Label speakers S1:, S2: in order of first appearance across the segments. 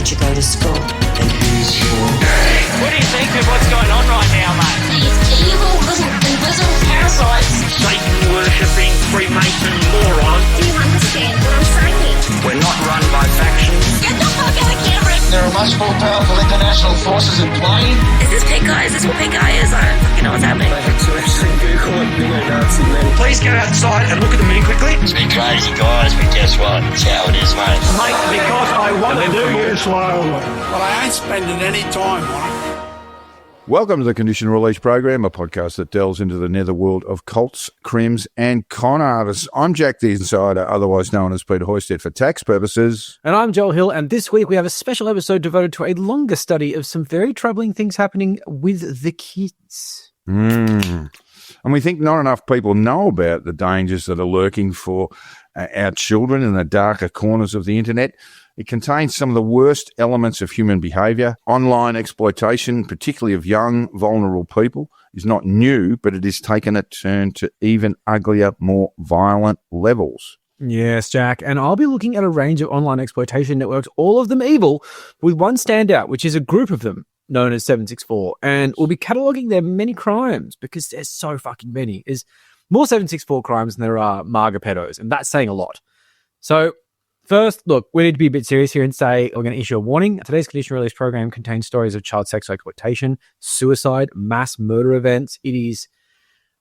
S1: did you go to school?
S2: And here's your...
S3: What do you think of what's going on right now, mate?
S4: These evil little invisible parasites.
S3: Satan-worshipping Freemason morons.
S4: Do you understand what I'm saying?
S3: We're not run by factions.
S4: Get the fuck out of camera!
S5: There are much more powerful international forces in play.
S4: Is this pink guy? Is this what pink guy is? I don't fucking know what's happening.
S3: Please go outside and look at the moon quickly.
S2: It's been crazy, guys, but guess what? It's how it is, mate.
S3: Mate, because I want to do you slowly.
S6: But I ain't spending any time on it.
S7: Welcome to the Conditional Release Program, a podcast that delves into the netherworld of cults, crims, and con artists. I'm Jack the Insider, otherwise known as Peter Hoysted for tax purposes.
S8: And I'm Joel Hill, and this week we have a special episode devoted to a longer study of some very troubling things happening with the kids.
S7: And we think not enough people know about the dangers that are lurking for our children in the darker corners of the internet. It contains some of the worst elements of human behaviour. Online exploitation, particularly of young, vulnerable people, is not new, but it has taken a turn to even uglier, more violent levels.
S8: Yes, Jack, and I'll be looking at a range of online exploitation networks, all of them evil, with one standout, which is a group of them known as 764, and we'll be cataloguing their many crimes because there's so fucking many. There's more 764 crimes than there are MAGA pedos, and that's saying a lot. So, first, look, we need to be a bit serious here and say we're going to issue a warning. Today's Conditional Release Program contains stories of child sexual exploitation, suicide, mass murder events. It is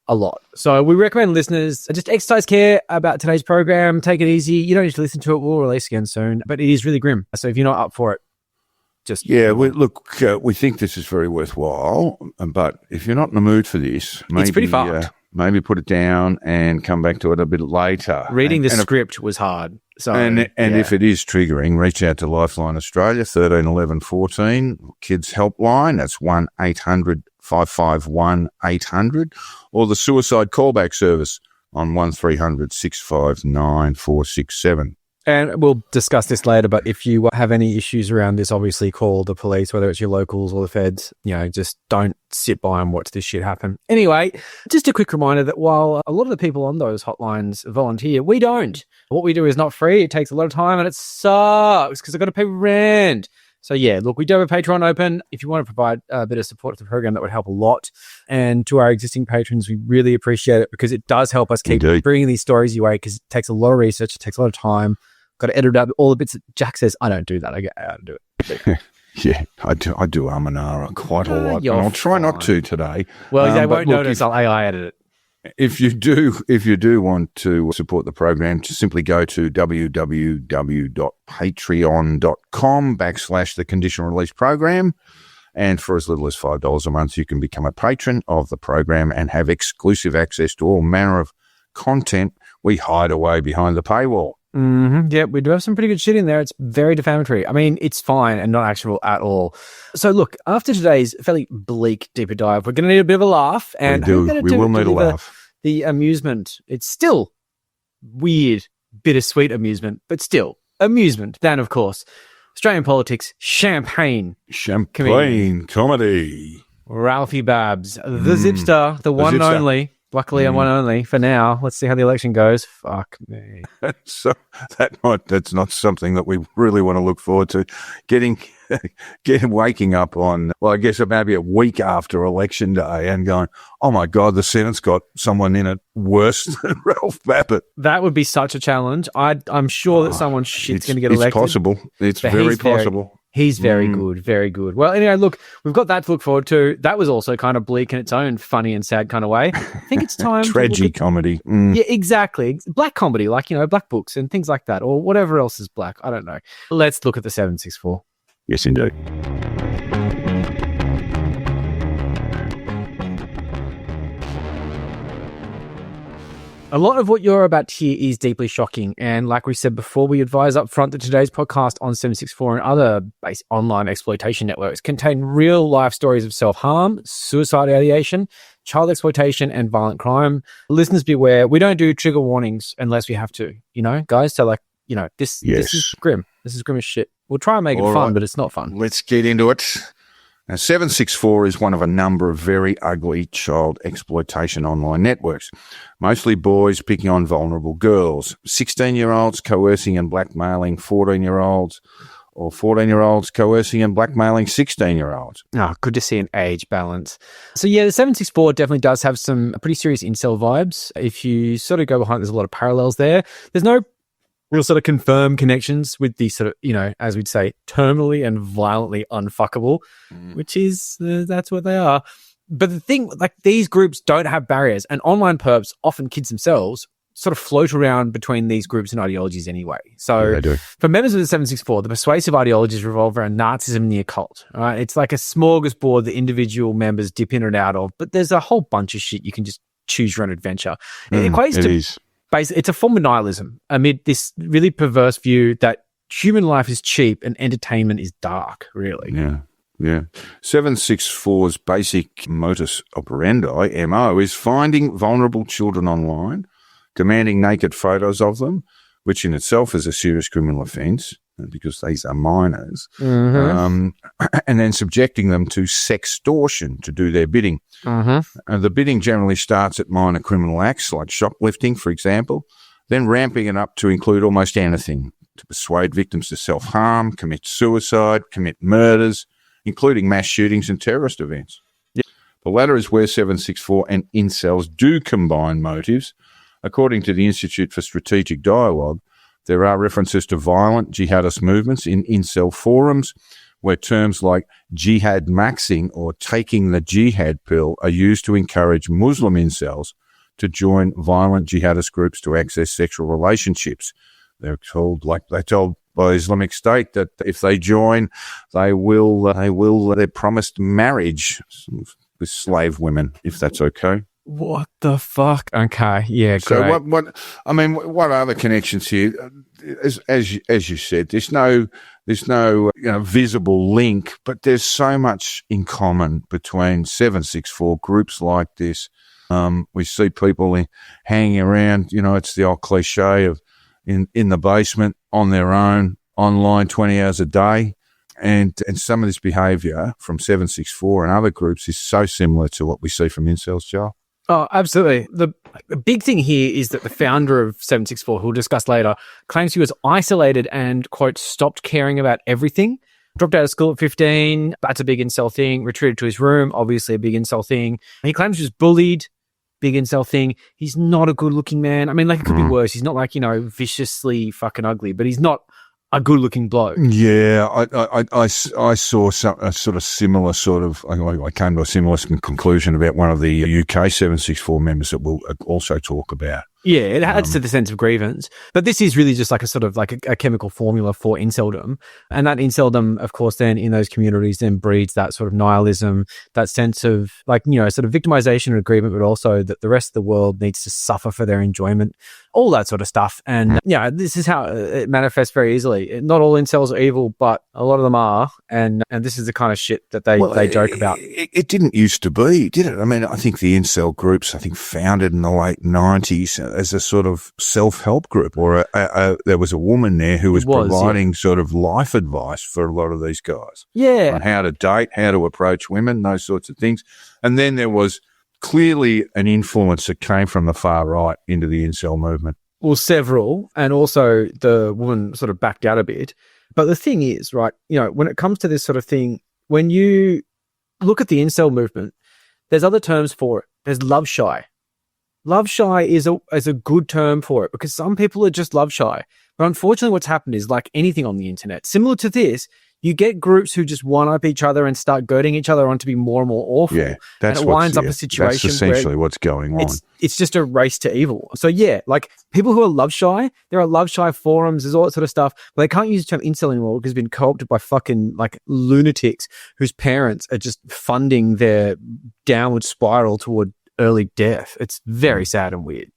S8: a lot. So we recommend listeners just exercise care about today's program. Take it easy. You don't need to listen to it. We'll release again soon. But it is really grim. So if you're not up for it, just...
S7: Yeah, we think this is very worthwhile. But if you're not in the mood for this, maybe...
S8: It's pretty fucked.
S7: Maybe put it down and come back to it a bit later.
S8: Reading the script was hard. So,
S7: if it is triggering, reach out to Lifeline Australia, 13 11 14, Kids Helpline, that's 1-800-551-800, or the Suicide Callback Service on 1300 659 467.
S8: And we'll discuss this later, but if you have any issues around this, obviously call the police, whether it's your locals or the feds. You know, just don't sit by and watch this shit happen. Anyway, just a quick reminder that while a lot of the people on those hotlines volunteer, we don't. What we do is not free. It takes a lot of time and it sucks because I've got to pay rent. So yeah, look, we do have a Patreon open. If you want to provide a bit of support to the program, that would help a lot. And to our existing patrons, we really appreciate it because it does help us keep bringing these stories your way because it takes a lot of research. It takes a lot of time. Got to edit out all the bits that Jack says. I don't do that. I don't do it.
S7: Yeah, I do Amanara quite a lot. And I'll try not to today.
S8: Well, they won't notice. I'll AI edit it.
S7: If you do want to support the program, just simply go to www.patreon.com/the Conditional Release Program. And for as little as $5 a month, you can become a patron of the program and have exclusive access to all manner of content we hide away behind the paywall.
S8: Mm-hmm. Yeah, we do have some pretty good shit in there. It's very defamatory. I mean, it's fine and not actionable at all. So look, after today's fairly bleak deeper dive, we're going to need a bit of a laugh. And
S7: we will need a laugh.
S8: The amusement, it's still weird, bittersweet amusement, but still amusement. Then, of course, Australian politics, champagne comedy. Ralphie Babs, the Zipster, the one and only. Luckily, I'm one only for now. Let's see how the election goes. Fuck me.
S7: So that's not something that we really want to look forward to. Waking up on, well, I guess maybe a week after election day and going, oh my God, the Senate's got someone in it worse than Ralph Babbitt.
S8: That would be such a challenge. I'm sure that someone's shit's going to get elected.
S7: It's possible. It's very possible.
S8: He's very good, very good. Well, anyway, look, we've got that to look forward to. That was also kind of bleak in its own funny and sad kind of way. I think it's time
S7: Tragic comedy.
S8: Yeah, exactly. Black comedy, like, black books and things like that, or whatever else is black. I don't know. Let's look at the 764.
S7: Yes, indeed.
S8: A lot of what you're about to hear is deeply shocking. And like we said before, we advise up front that today's podcast on 764 and other online exploitation networks contain real life stories of self-harm, suicide ideation, child exploitation, and violent crime. Listeners beware. We don't do trigger warnings unless we have to, guys. So this is grim. This is grim as shit. We'll try and make it fun, but it's not fun.
S7: Let's get into it. Now, 764 is one of a number of very ugly child exploitation online networks, mostly boys picking on vulnerable girls, 16-year-olds coercing and blackmailing 14-year-olds, or 14-year-olds coercing and blackmailing 16-year-olds.
S8: Oh, good to see an age balance. So yeah, the 764 definitely does have some pretty serious incel vibes. If you sort of go behind, there's a lot of parallels there. There's no real sort of confirmed connections with the sort of, you know, as we'd say, terminally and violently unfuckable, which is, that's what they are. But the thing, like, these groups don't have barriers, and online perps, often kids themselves, sort of float around between these groups and ideologies anyway. So
S7: they do.
S8: For members of the 764, the persuasive ideologies revolve around Nazism and the occult. Right? It's like a smorgasbord that individual members dip in and out of, but there's a whole bunch of shit you can just choose your own adventure. It equates to it's a form of nihilism amid this really perverse view that human life is cheap and entertainment is dark, really.
S7: Yeah. 764's basic modus operandi, MO, is finding vulnerable children online, demanding naked photos of them, which in itself is a serious criminal offence because these are minors, and then subjecting them to sextortion to do their bidding. The bidding generally starts at minor criminal acts like shoplifting, for example, then ramping it up to include almost anything, to persuade victims to self-harm, commit suicide, commit murders, including mass shootings and terrorist events. The latter is where 764 and incels do combine motives. According to the Institute for Strategic Dialogue, there are references to violent jihadist movements in incel forums where terms like jihad maxing or taking the jihad pill are used to encourage Muslim incels to join violent jihadist groups to access sexual relationships. They're told by Islamic State that if they join, they're promised marriage with slave women, if that's okay.
S8: What the fuck? Okay, yeah, great.
S7: So what are the connections here? As you said, there's no visible link, but there's so much in common between 764 groups like this. We see people hanging around. It's the old cliche of in the basement on their own, online 20 hours a day. And some of this behaviour from 764 and other groups is so similar to what we see from incels, Joel.
S8: Oh, absolutely. The big thing here is that the founder of 764, who we'll discuss later, claims he was isolated and, quote, stopped caring about everything. Dropped out of school at 15. That's a big incel thing. Retreated to his room. Obviously a big incel thing. He claims he was bullied. Big incel thing. He's not a good looking man. I mean, like, it could be worse. He's not like, viciously fucking ugly, but he's not a good-looking bloke. Yeah,
S7: I saw a sort of similar I came to a similar conclusion about one of the UK 764 members that we'll also talk about.
S8: Yeah, it adds to the sense of grievance. But this is really just like a sort of like a chemical formula for inceldom. And that inceldom, of course, then in those communities then breeds that sort of nihilism, that sense of like, sort of victimization and agreement, but also that the rest of the world needs to suffer for their enjoyment, all that sort of stuff. And this is how it manifests very easily. Not all incels are evil, but a lot of them are. And this is the kind of shit that they joke about.
S7: It didn't used to be, did it? I mean, I think the incel groups, founded in the late 90s as a sort of self-help group, or there was a woman there who was providing sort of life advice for a lot of these guys.
S8: Yeah.
S7: On how to date, how to approach women, those sorts of things. And then there was clearly an influence that came from the far right into the incel movement.
S8: Well, several, and also the woman sort of backed out a bit. But the thing is, right, when it comes to this sort of thing, when you look at the incel movement, there's other terms for it. There's love shy. Love shy is a good term for it because some people are just love shy. But unfortunately, what's happened is, like anything on the internet, similar to this, you get groups who just one-up each other and start goading each other on to be more and more awful. Yeah,
S7: that's
S8: and it winds up a situation
S7: that's essentially what's going on.
S8: It's just a race to evil. So yeah, like people who are love shy, there are love shy forums, there's all that sort of stuff, but they can't use the term incel anymore because it's been co-opted by fucking like lunatics whose parents are just funding their downward spiral toward early death. It's very sad and weird.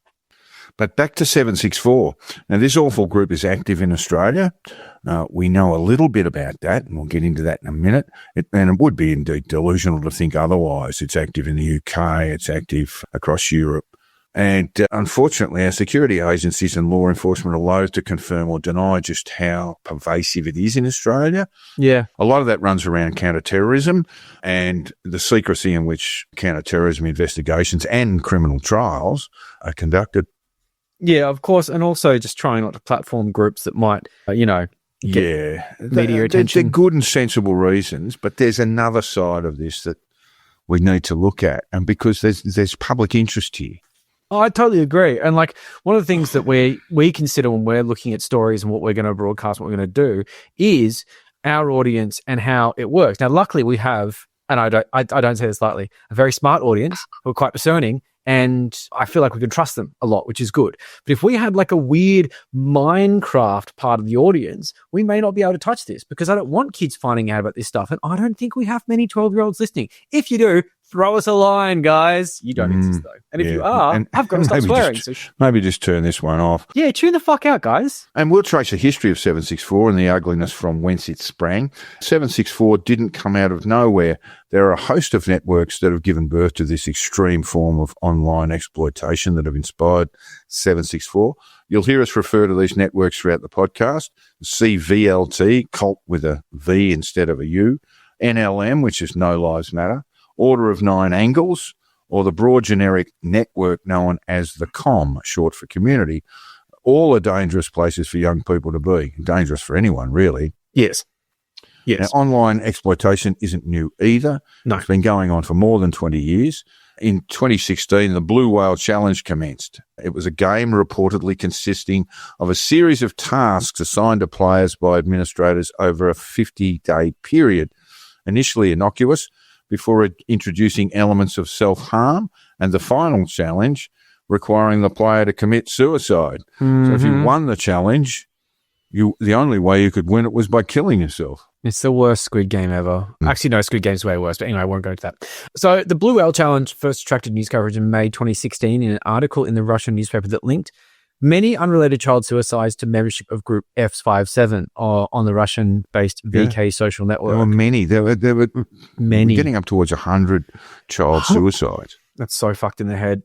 S7: But back to 764. Now, this awful group is active in Australia. We know a little bit about that, and we'll get into that in a minute. And it would be indeed delusional to think otherwise. It's active in the UK. It's active across Europe. And unfortunately, our security agencies and law enforcement are loath to confirm or deny just how pervasive it is in Australia.
S8: Yeah.
S7: A lot of that runs around counterterrorism and the secrecy in which counterterrorism investigations and criminal trials are conducted.
S8: Yeah, of course. And also just trying not to platform groups that might,
S7: Yeah.
S8: media attention.
S7: They're good and sensible reasons, but there's another side of this that we need to look at, and because there's public interest here.
S8: Oh, I totally agree. And like one of the things that we consider when we're looking at stories and what we're going to broadcast, what we're going to do, is our audience and how it works. Now, luckily, we have, and I don't say this lightly, a very smart audience who are quite discerning, and I feel like we can trust them a lot, which is good. But if we had like a weird Minecraft part of the audience, we may not be able to touch this, because I don't want kids finding out about this stuff, and I don't think we have many 12-year-olds listening. If you do, throw us a line, guys. You don't exist, though. And if you are, I've got to stop swearing.
S7: Maybe just turn this one off.
S8: Yeah, tune the fuck out, guys.
S7: And we'll trace the history of 764 and the ugliness from whence it sprang. 764 didn't come out of nowhere. There are a host of networks that have given birth to this extreme form of online exploitation that have inspired 764. You'll hear us refer to these networks throughout the podcast. CVLT, cult with a V instead of a U. NLM, which is No Lives Matter. Order of Nine Angles, or the broad generic network known as the COM, short for community. All are dangerous places for young people to be. Dangerous for anyone, really.
S8: Yes. Yes.
S7: Now, online exploitation isn't new either.
S8: No.
S7: It's been going on for more than 20 years. In 2016, the Blue Whale Challenge commenced. It was a game reportedly consisting of a series of tasks assigned to players by administrators over a 50-day period. Initially innocuous, before introducing elements of self-harm, and the final challenge requiring the player to commit suicide. Mm-hmm. So if you won the challenge, the only way you could win it was by killing yourself.
S8: It's the worst Squid Game ever. Actually, no, Squid Game's way worse, but anyway, I won't go into that. So the Blue Whale Challenge first attracted news coverage in May 2016 in an article in the Russian newspaper that linked many unrelated child suicides to membership of group F57 on the Russian-based VK social network.
S7: There were many. There were
S8: many.
S7: Getting up towards 100 child suicides.
S8: That's so fucked in the head.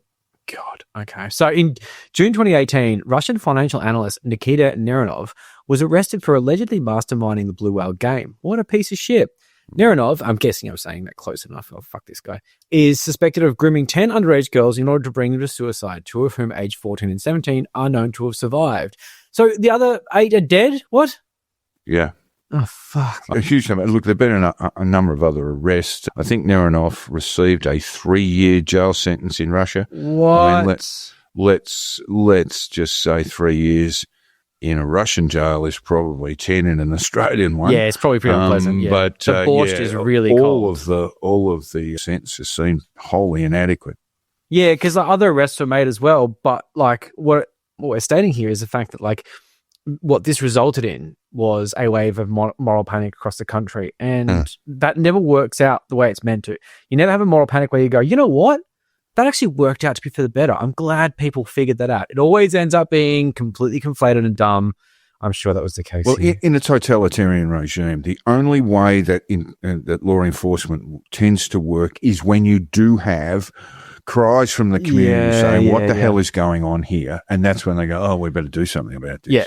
S8: God. Okay. So in June 2018, Russian financial analyst Nikita Neranov was arrested for allegedly masterminding the Blue Whale game. What a piece of shit. Neranov, I'm guessing I'm saying that close enough. Oh, fuck this guy. Is suspected of grooming 10 underage girls in order to bring them to suicide, 2 of whom, aged 14 and 17, are known to have survived. So the other 8 are dead? What?
S7: Yeah.
S8: Oh, fuck.
S7: A huge number. Look, there have been a number of other arrests. I think Neranov received a 3-year jail sentence in Russia.
S8: What?
S7: I mean, let's just say 3 years in a Russian jail is probably 10 in an Australian one.
S8: Yeah, it's probably pretty unpleasant. Yeah.
S7: But
S8: the borscht is really cold.
S7: All of the sentences seem wholly inadequate.
S8: Yeah, because other arrests were made as well. But like what we're stating here is the fact that like what this resulted in was a wave of moral panic across the country, and that never works out the way it's meant to. You never have a moral panic where you go, you know what? That actually worked out to be for the better. I'm glad people figured that out. It always ends up being completely conflated and dumb. I'm sure that was the case.
S7: Well,
S8: here.
S7: in a totalitarian regime, the only way that that law enforcement tends to work is when you do have cries from the community saying, what the hell is going on here? And that's when they go, oh, we better do something about this.
S8: Yeah.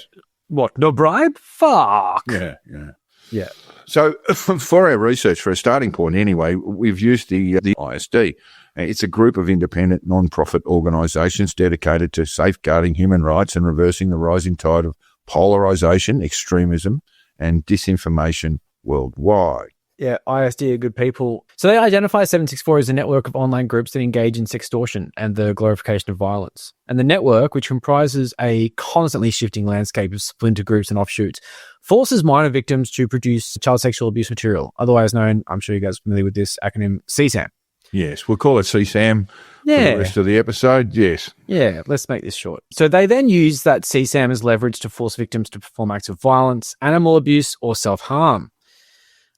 S8: What? No bribe? Fuck.
S7: Yeah. So for our research, for a starting point anyway, we've used the ISD. It's a group of independent non-profit organisations dedicated to safeguarding human rights and reversing the rising tide of polarisation, extremism and disinformation worldwide.
S8: Yeah, ISD are good people. So they identify 764 as a network of online groups that engage in sextortion and the glorification of violence. And the network, which comprises a constantly shifting landscape of splinter groups and offshoots, forces minor victims to produce child sexual abuse material, otherwise known, I'm sure you guys are familiar with this acronym, CSAM.
S7: Yes, we'll call it CSAM for the rest of the episode, yes.
S8: Yeah, let's make this short. So they then use that CSAM as leverage to force victims to perform acts of violence, animal abuse, or self-harm.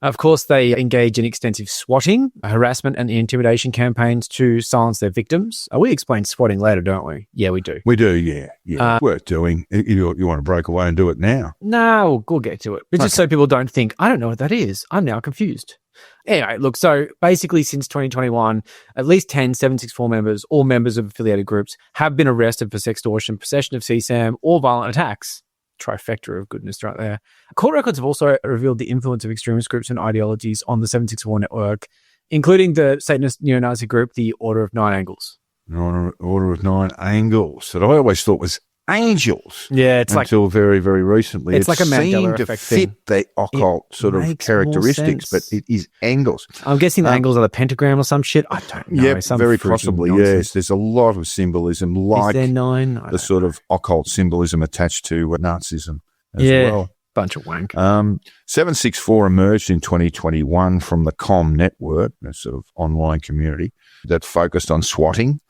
S8: Of course, they engage in extensive swatting, harassment, and intimidation campaigns to silence their victims. We explain swatting later, don't we? Yeah, we do.
S7: We do, yeah. Worth doing. You want to break away and do it now?
S8: No, we'll get to it. But just so people don't think, I don't know what that is. I'm now confused. Anyway, look, so basically since 2021, at least 10 764 members, all members of affiliated groups, have been arrested for sextortion, possession of CSAM, or violent attacks. Trifecta of goodness right there. Court records have also revealed the influence of extremist groups and ideologies on the 764 network, including the Satanist neo-Nazi group, the Order of Nine Angles.
S7: Order of Nine Angles, that I always thought was angels.
S8: Yeah, it's like
S7: until very, very recently.
S8: it's like a Mandela
S7: seemed to
S8: effect
S7: fit
S8: thing.
S7: the occult sort of
S8: makes more
S7: characteristics, but
S8: sense.
S7: it is angles.
S8: I'm guessing the angles are the pentagram or some shit. I don't know.
S7: Yeah,
S8: some
S7: very
S8: freaking
S7: possibly.
S8: nonsense.
S7: Yes, there's a lot of symbolism,
S8: Is
S7: like
S8: there 9? I
S7: the
S8: don't
S7: sort of occult symbolism attached to Nazism as
S8: Yeah.
S7: well.
S8: bunch of wank.
S7: 764 emerged in 2021 from the COM network, a sort of online community that focused on swatting,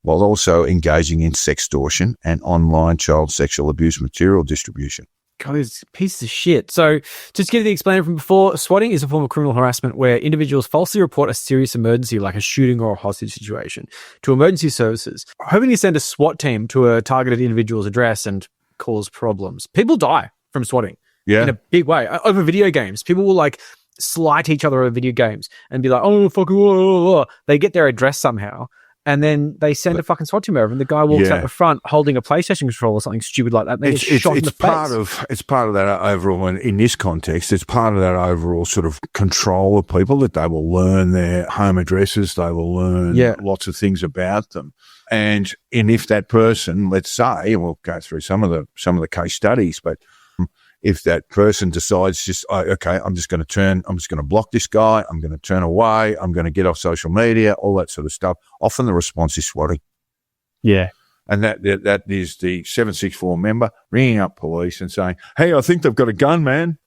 S7: while also engaging in sextortion and online child sexual abuse material distribution.
S8: God, these pieces of shit. So, just to give the explainer from before, swatting is a form of criminal harassment where individuals falsely report a serious emergency like a shooting or a hostage situation to emergency services, hoping to send a SWAT team to a targeted individual's address and cause problems. People die from swatting in a big way. Over video games, people will like slight each other over video games and be like, oh, fucking, they get their address somehow. And then they send a fucking SWAT team over, and the guy walks out the front holding a PlayStation controller or something stupid like that. And they get shot in the face.
S7: It's part of that overall, in this context, it's part of that overall sort of control of people, that they will learn their home addresses, they will learn lots of things about them. And if that person, let's say, and we'll go through some of the case studies, but if that person decides I'm just going to block this guy, I'm going to turn away, I'm going to get off social media, all that sort of stuff, often the response is swatting.
S8: Yeah.
S7: And that is the 764 member ringing up police and saying, hey, I think they've got a gun, man.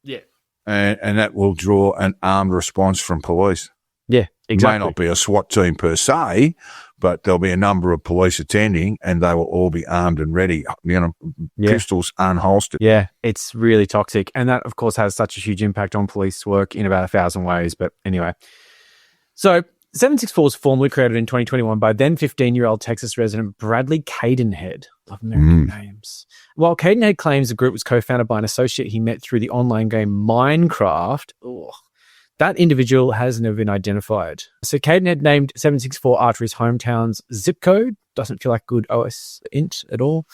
S8: Yeah.
S7: And that will draw an armed response from police.
S8: Yeah, exactly.
S7: It may not be a SWAT team per se, but there'll be a number of police attending, and they will all be armed and ready, pistols unholstered.
S8: Yeah, it's really toxic. And that, of course, has such a huge impact on police work in about 1,000 ways. But anyway, so 764 was formally created in 2021 by then 15-year-old Texas resident Bradley Cadenhead. Love American names. While Cadenhead claims the group was co-founded by an associate he met through the online game Minecraft, that individual has never been identified. So Cadenhead named 764 after his hometown's zip code. Doesn't feel like good OS int at all.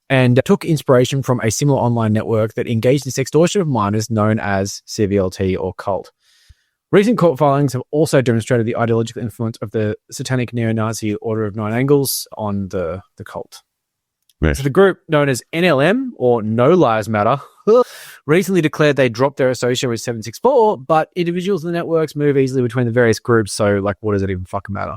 S8: And took inspiration from a similar online network that engaged in sextortion of minors known as CVLT or cult. Recent court filings have also demonstrated the ideological influence of the satanic neo-Nazi Order of Nine Angles on the cult.
S7: Yes.
S8: So the group known as NLM, or No Lives Matter, recently declared they dropped their association with 764, but individuals in the networks move easily between the various groups, so what does it even fucking matter?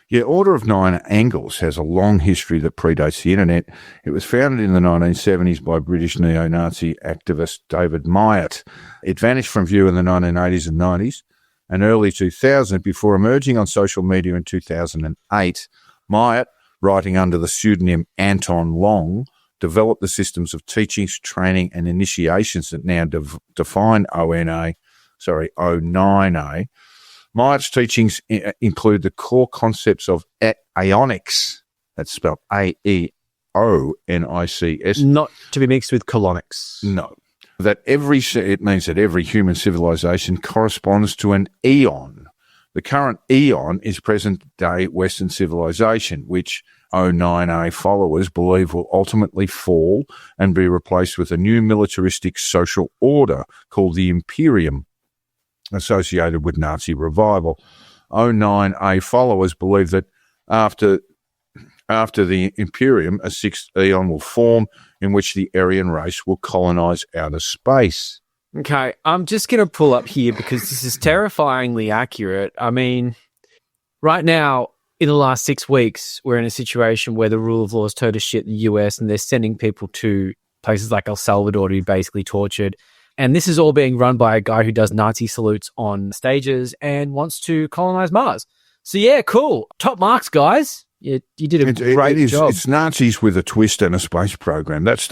S7: Yeah, Order of Nine Angles has a long history that predates the internet. It was founded in the 1970s by British neo-Nazi activist David Myatt. It vanished from view in the 1980s and 90s and early 2000 before emerging on social media in 2008. Myatt, writing under the pseudonym Anton Long, developed the systems of teachings, training and initiations that now define O9A. Myatt's teachings include the core concepts of aeonics, that's spelled A-E-O-N-I-C-S.
S8: Not to be mixed with colonics.
S7: No. It means that every human civilization corresponds to an eon. The current eon is present-day Western civilization, which O9A followers believe will ultimately fall and be replaced with a new militaristic social order called the Imperium, associated with Nazi revival. O9A followers believe that after the Imperium, a sixth eon will form in which the Aryan race will colonize outer space.
S8: Okay, I'm just going to pull up here because this is terrifyingly accurate. I mean, right now, in the last 6 weeks, we're in a situation where the rule of law is turned to shit in the US, and they're sending people to places like El Salvador to be basically tortured. And this is all being run by a guy who does Nazi salutes on stages and wants to colonize Mars. So yeah, cool. Top marks, guys. You did a great job.
S7: It's Nazis with a twist and a space program. That's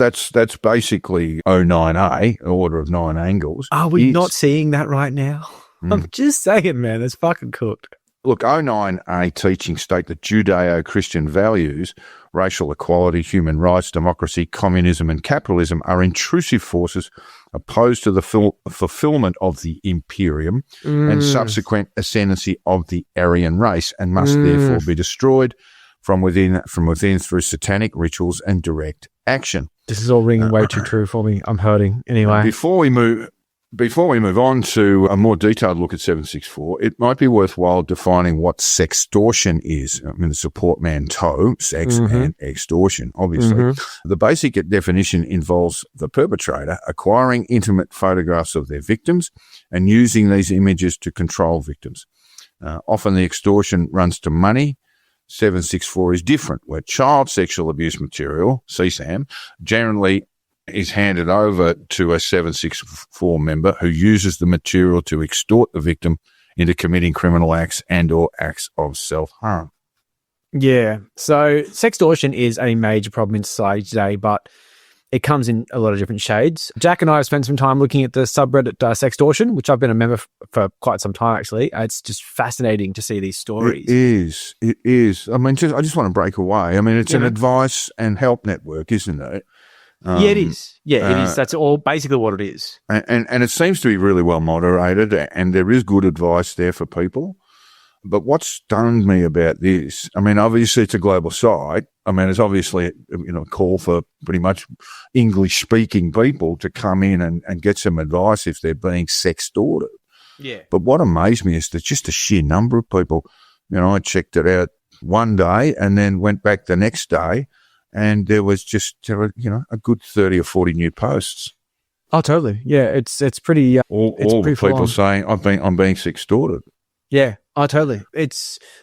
S7: basically O9A, Order of Nine Angles.
S8: Are we not seeing that right now? I'm just saying, man, it's fucking cooked.
S7: Look, O9A teachings state that Judeo-Christian values, racial equality, human rights, democracy, communism and capitalism are intrusive forces opposed to the fulfillment of the Imperium and subsequent ascendancy of the Aryan race, and must therefore be destroyed from within through satanic rituals and direct action.
S8: This is all ringing way too true for me. I'm hurting. Anyway.
S7: Before we move Before we move on to a more detailed look at 764, it might be worthwhile defining what sextortion is. I mean, it's a portmanteau, sex and extortion, obviously. The basic definition involves the perpetrator acquiring intimate photographs of their victims and using these images to control victims. Often the extortion runs to money. 764 is different, where child sexual abuse material, CSAM, generally is handed over to a 764 member who uses the material to extort the victim into committing criminal acts and or acts of self-harm.
S8: Yeah. So sextortion is a major problem in society today, but it comes in a lot of different shades. Jack and I have spent some time looking at the subreddit sextortion, which I've been a member for quite some time, actually. It's just fascinating to see these stories.
S7: It is. I mean, I just want to break away. I mean, it's an advice and help network, isn't it?
S8: Yeah, it is. Yeah, it is. That's all basically what it is.
S7: And it seems to be really well moderated, and there is good advice there for people. But what stunned me about this, I mean, obviously it's a global site. I mean, it's obviously, a call for pretty much English-speaking people to come in and get some advice if they're being sextorted.
S8: Yeah.
S7: But what amazed me is that just the sheer number of people. I checked it out one day and then went back the next day, and there was just, a good 30 or 40 new posts.
S8: Oh, totally. Yeah, it's pretty.
S7: All
S8: pretty
S7: the people saying, I'm being sextorted.
S8: Yeah. Oh, totally.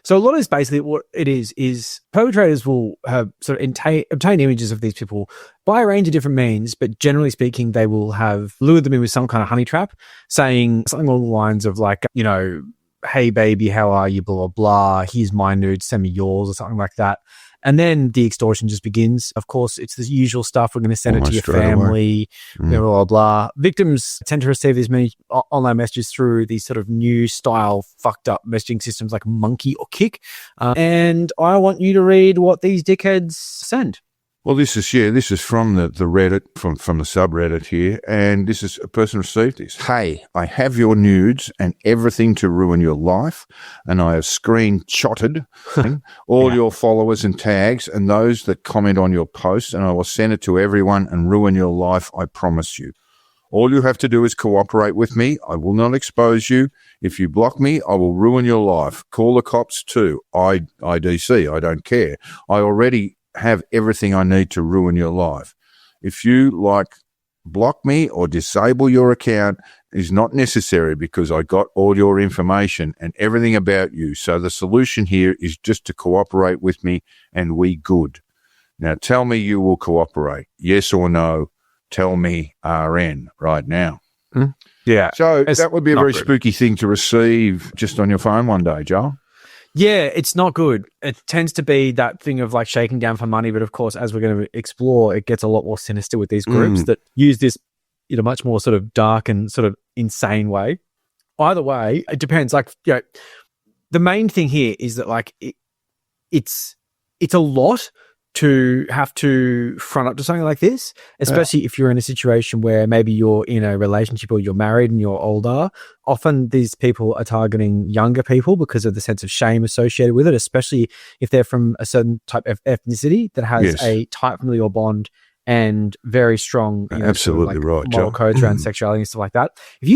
S8: So a lot of this basically what it is perpetrators will have sort of obtain images of these people by a range of different means, but generally speaking, they will have lured them in with some kind of honey trap, saying something along the lines of like, hey baby, how are you, blah, blah, blah, here's my nude, send me yours, or something like that. And then the extortion just begins. Of course, it's the usual stuff. We're going to send it to your family, blah, blah, blah. Victims tend to receive these many online messages through these sort of new style fucked up messaging systems like Monkey or Kick. And I want you to read what these dickheads send.
S7: Well, this is from the Reddit, from the subreddit here, and this is a person received this. Hey, I have your nudes and everything to ruin your life, and I have screenshotted all your followers and tags and those that comment on your posts, and I will send it to everyone and ruin your life, I promise you. All you have to do is cooperate with me. I will not expose you. If you block me, I will ruin your life. Call the cops too. IDC, I don't care. I already have everything I need to ruin your life. If you block me or disable your account is not necessary because I got all your information and everything about you. So the solution here is just to cooperate with me and we good. Now tell me you will cooperate. Yes or no. Tell me RN right now.
S8: Yeah.
S7: So that would be a very spooky thing to receive just on your phone one day, Joel.
S8: Yeah, it's not good. It tends to be that thing of like shaking down for money. But of course, as we're going to explore, it gets a lot more sinister with these groups that use this in a much more sort of dark and sort of insane way. Either way, it depends. Like, the main thing here is that like it's a lot to have to front up to something like this, especially if you're in a situation where maybe you're in a relationship or you're married and you're older. Often these people are targeting younger people because of the sense of shame associated with it, especially if they're from a certain type of ethnicity that has a tight familial bond and very strong,
S7: absolutely right,
S8: moral codes around sexuality and stuff like that. If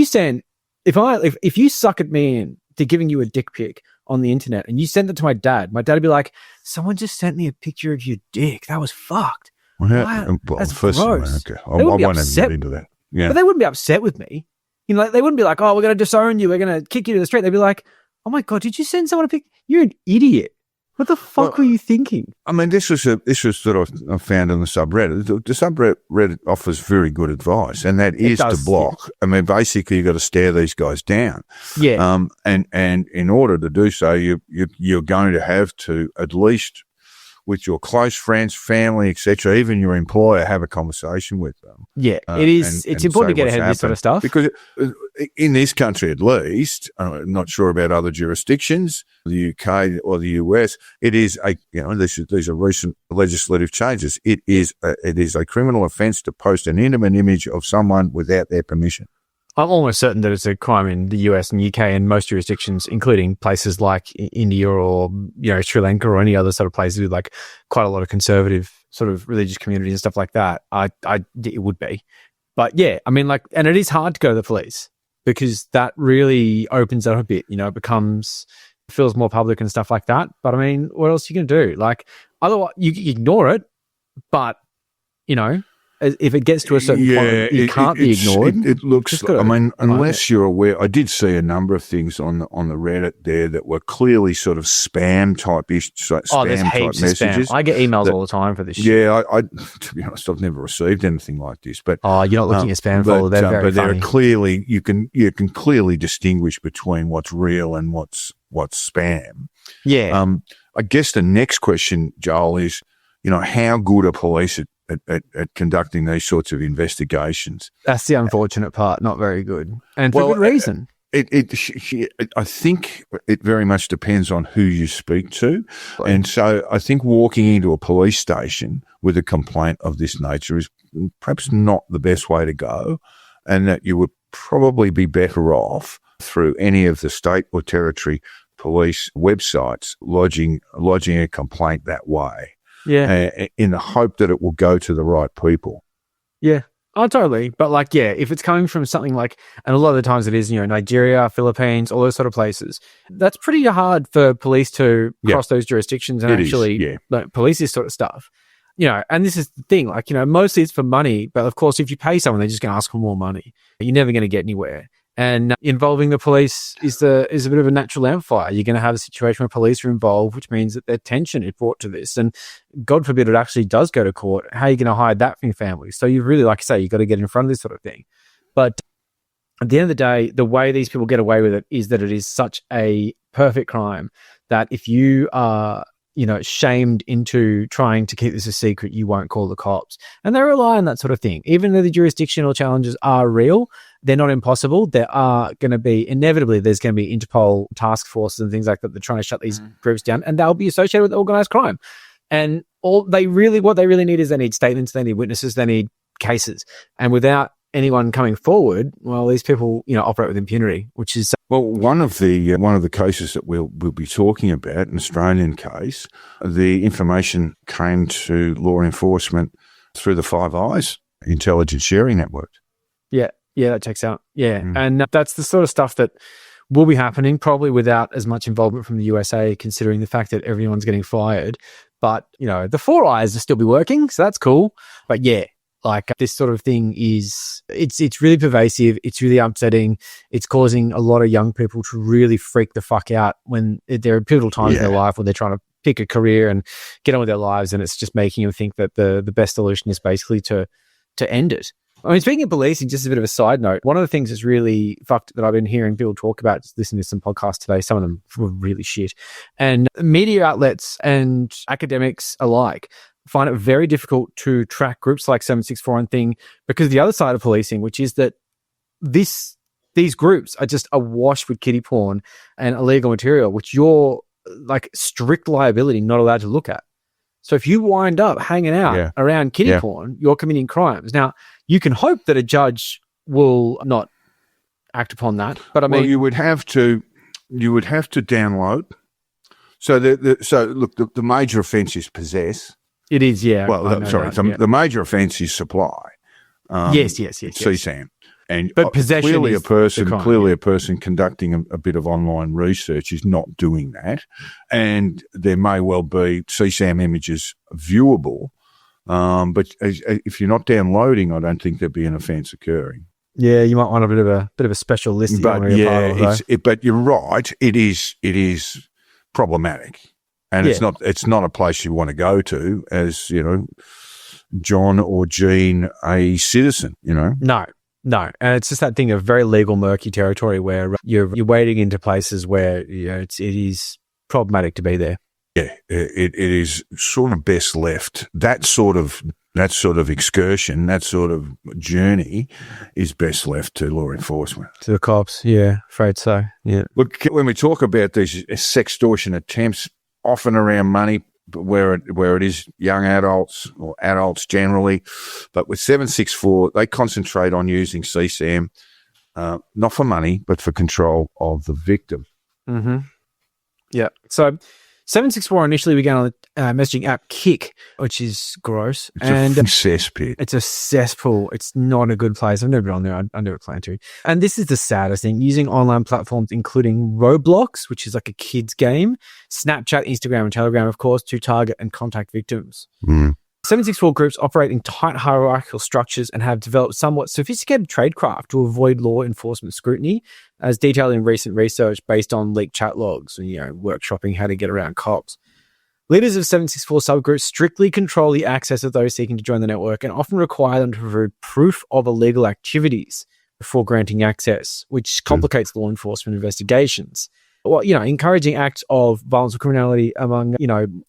S8: you suck at me into giving you a dick pic on the internet and you send it to my dad would be like, someone just sent me a picture of your dick. That was fucked.
S7: Well,
S8: that's
S7: first
S8: gross.
S7: Okay. I won't get into that. Yeah.
S8: But they wouldn't be upset with me. They wouldn't be like, oh, we're going to disown you. We're going to kick you to the street. They'd be like, oh my God, did you send someone a picture? You're an idiot. What the fuck were you thinking? I
S7: mean, this was sort of I found in the subreddit. The subreddit offers very good advice, and that is to block. Yeah. I mean, basically, you've got to stare these guys down.
S8: Yeah.
S7: And in order to do so, you're going to have to, at least with your close friends, family, etc., even your employer, have a conversation with them.
S8: Yeah, it is. It's important to get ahead of this sort of stuff
S7: because in this country, at least, I'm not sure about other jurisdictions, the UK or the US. It is these are recent legislative changes. It is a criminal offence to post an intimate image of someone without their permission.
S8: I'm almost certain that it's a crime in the US and UK and most jurisdictions, including places like India or Sri Lanka or any other sort of places with like quite a lot of conservative sort of religious communities and stuff like that. It would be. But yeah, I mean, like, and it is hard to go to the police because that really opens up a bit, you know, it feels more public and stuff like that. But I mean, what else are you going to do? Like, otherwise, you can ignore it, but, you know, if it gets to a certain point, it can't be ignored.
S7: It looks, I mean, unless you're aware, I did see a number of things on the Reddit there that were clearly sort of spam type
S8: There's heaps of
S7: messages.
S8: Spam. I get emails all the time for this shit.
S7: Yeah, I to be honest, I've never received anything like this. But
S8: you're not looking at spam folder. They're very
S7: but
S8: funny.
S7: they're clearly you can clearly distinguish between what's real and what's spam.
S8: Yeah.
S7: I guess the next question, Joel, is, you know, how good are police at conducting these sorts of investigations?
S8: That's the unfortunate part. Not very good, and for good reason.
S7: I think it very much depends on who you speak to. And so I think walking into a police station with a complaint of this nature is perhaps not the best way to go, and that you would probably be better off through any of the state or territory police websites lodging a complaint that way.
S8: Yeah.
S7: In the hope that it will go to the right people.
S8: Yeah. Oh, totally. But like, yeah, if it's coming from something like, and a lot of the times it is, you know, Nigeria, Philippines, all those sort of places, that's pretty hard for police to cross those jurisdictions and like, police this sort of stuff. You know, and this is the thing, like, you know, mostly it's for money, but of course, if you pay someone, they're just going to ask for more money. You're never going to get anywhere. And involving the police is a bit of a natural amplifier. You're going to have a situation where police are involved, which means that their attention is brought to this. And God forbid it actually does go to court. How are you going to hide that from your family? So you really, like I say, you've got to get in front of this sort of thing. But at the end of the day, the way these people get away with it is that it is such a perfect crime that if you are, you know, shamed into trying to keep this a secret, you won't call the cops. And they rely on that sort of thing. Even though the jurisdictional challenges are real, they're not impossible. There are going to be, inevitably, there's going to be Interpol task forces and things like that. They're trying to shut these groups down, and they'll be associated with organized crime. And what they really need is they need statements, they need witnesses, they need cases. And without anyone coming forward, well, these people, you know, operate with impunity, which is
S7: one of the cases that we'll be talking about, an Australian case. The information came to law enforcement through the Five Eyes intelligence sharing network.
S8: Yeah, that checks out. Yeah, and that's the sort of stuff that will be happening, probably without as much involvement from the USA, considering the fact that everyone's getting fired. But, you know, the Four Eyes will still be working, so that's cool. But yeah, like this sort of thing it's really pervasive. It's really upsetting. It's causing a lot of young people to really freak the fuck out when there are pivotal times in their life where they're trying to pick a career and get on with their lives, and it's just making them think that the best solution is basically to end it. I mean, speaking of policing, just a bit of a side note, one of the things that's really fucked that I've been hearing people talk about, just listening to some podcasts today, some of them were really shit, and media outlets and academics alike find it very difficult to track groups like 764 and thing because of the other side of policing, which is that these groups are just awash with kiddie porn and illegal material, which you're like strict liability not allowed to look at. So if you wind up hanging out around kiddie porn, you're committing crimes. Now, you can hope that a judge will not act upon that, but I mean,
S7: you would have to download. So the major offence is possess.
S8: It is, yeah.
S7: Well, the major offence is supply.
S8: Yes.
S7: CSAM. And
S8: but possession
S7: clearly
S8: is
S7: a person,
S8: the crime,
S7: a person conducting a bit of online research is not doing that, and there may well be CSAM images viewable, but if you're not downloading, I don't think there'd be an offence occurring.
S8: Yeah, you might want a bit of a special list.
S7: But but you're right. It is problematic, and it's not a place you want to go to as, you know, John or Jean, a citizen. You know,
S8: No, and it's just that thing of very legal, murky territory where you're wading into places where, you know, it is problematic to be there.
S7: Yeah, it is sort of best left. That sort of excursion, that sort of journey, is best left to law enforcement,
S8: to the cops. Yeah, afraid so. Yeah.
S7: Look, when we talk about these sextortion attempts, often around money, where it is young adults or adults generally, but with 764, they concentrate on using CSAM, not for money, but for control of the victim.
S8: Mm-hmm. Yeah. So 764 initially began on the messaging app Kik, which is gross.
S7: It's a cesspit.
S8: It's a cesspool. It's not a good place. I've never been on there. I never plan to. And this is the saddest thing. Using online platforms, including Roblox, which is like a kid's game, Snapchat, Instagram, and Telegram, of course, to target and contact victims. 764 groups operate in tight hierarchical structures and have developed somewhat sophisticated tradecraft to avoid law enforcement scrutiny, as detailed in recent research based on leaked chat logs, workshopping how to get around cops. Leaders of 764 subgroups strictly control the access of those seeking to join the network and often require them to provide proof of illegal activities before granting access, which complicates law enforcement investigations. Well, encouraging acts of violence or criminality among,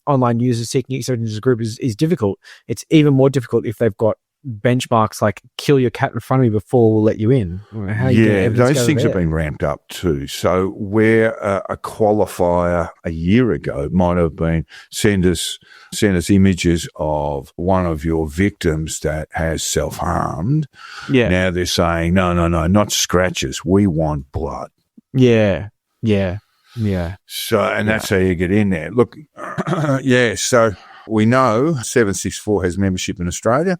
S8: online users seeking access into the group is difficult. It's even more difficult if they've got benchmarks like kill your cat in front of me before we'll let you in.
S7: Those things have been ramped up too. So where a qualifier a year ago might have been send us images of one of your victims that has self-harmed.
S8: Yeah.
S7: Now they're saying, no, not scratches. We want blood.
S8: Yeah.
S7: So, and that's how you get in there. Look, so we know 764 has membership in Australia.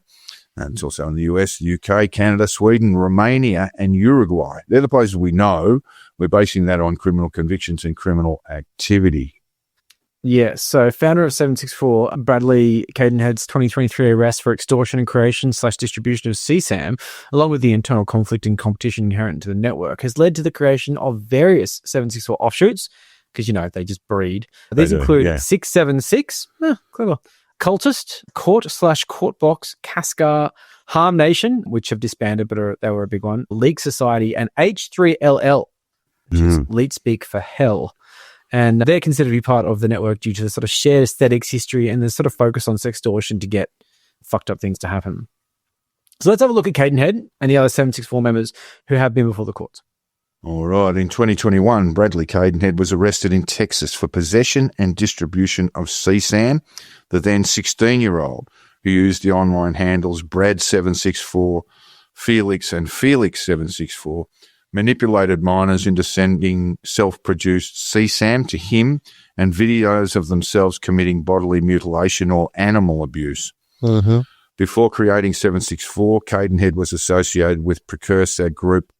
S7: And it's also in the US, the UK, Canada, Sweden, Romania, and Uruguay. They're the places we know. We're basing that on criminal convictions and criminal activity.
S8: Yeah, so founder of 764, Bradley Cadenhead's 2023 arrest for extortion and creation / distribution of CSAM, along with the internal conflict and competition inherent to the network, has led to the creation of various 764 offshoots, because, they just breed. These include 676, clever, Cultist, Court/Courtbox, Cascar, Harm Nation, which have disbanded, but they were a big one, League Society, and H3LL, which is Leet Speak for Hell. And they're considered to be part of the network due to the sort of shared aesthetics, history, and the sort of focus on sextortion to get fucked up things to happen. So let's have a look at Cadenhead and the other 764 members who have been before the courts.
S7: All right. In 2021, Bradley Cadenhead was arrested in Texas for possession and distribution of CSAM. The then 16-year-old, who used the online handles Brad764, Felix, and Felix764, manipulated minors into sending self-produced CSAM to him and videos of themselves committing bodily mutilation or animal abuse. Before creating 764, Cadenhead was associated with precursor group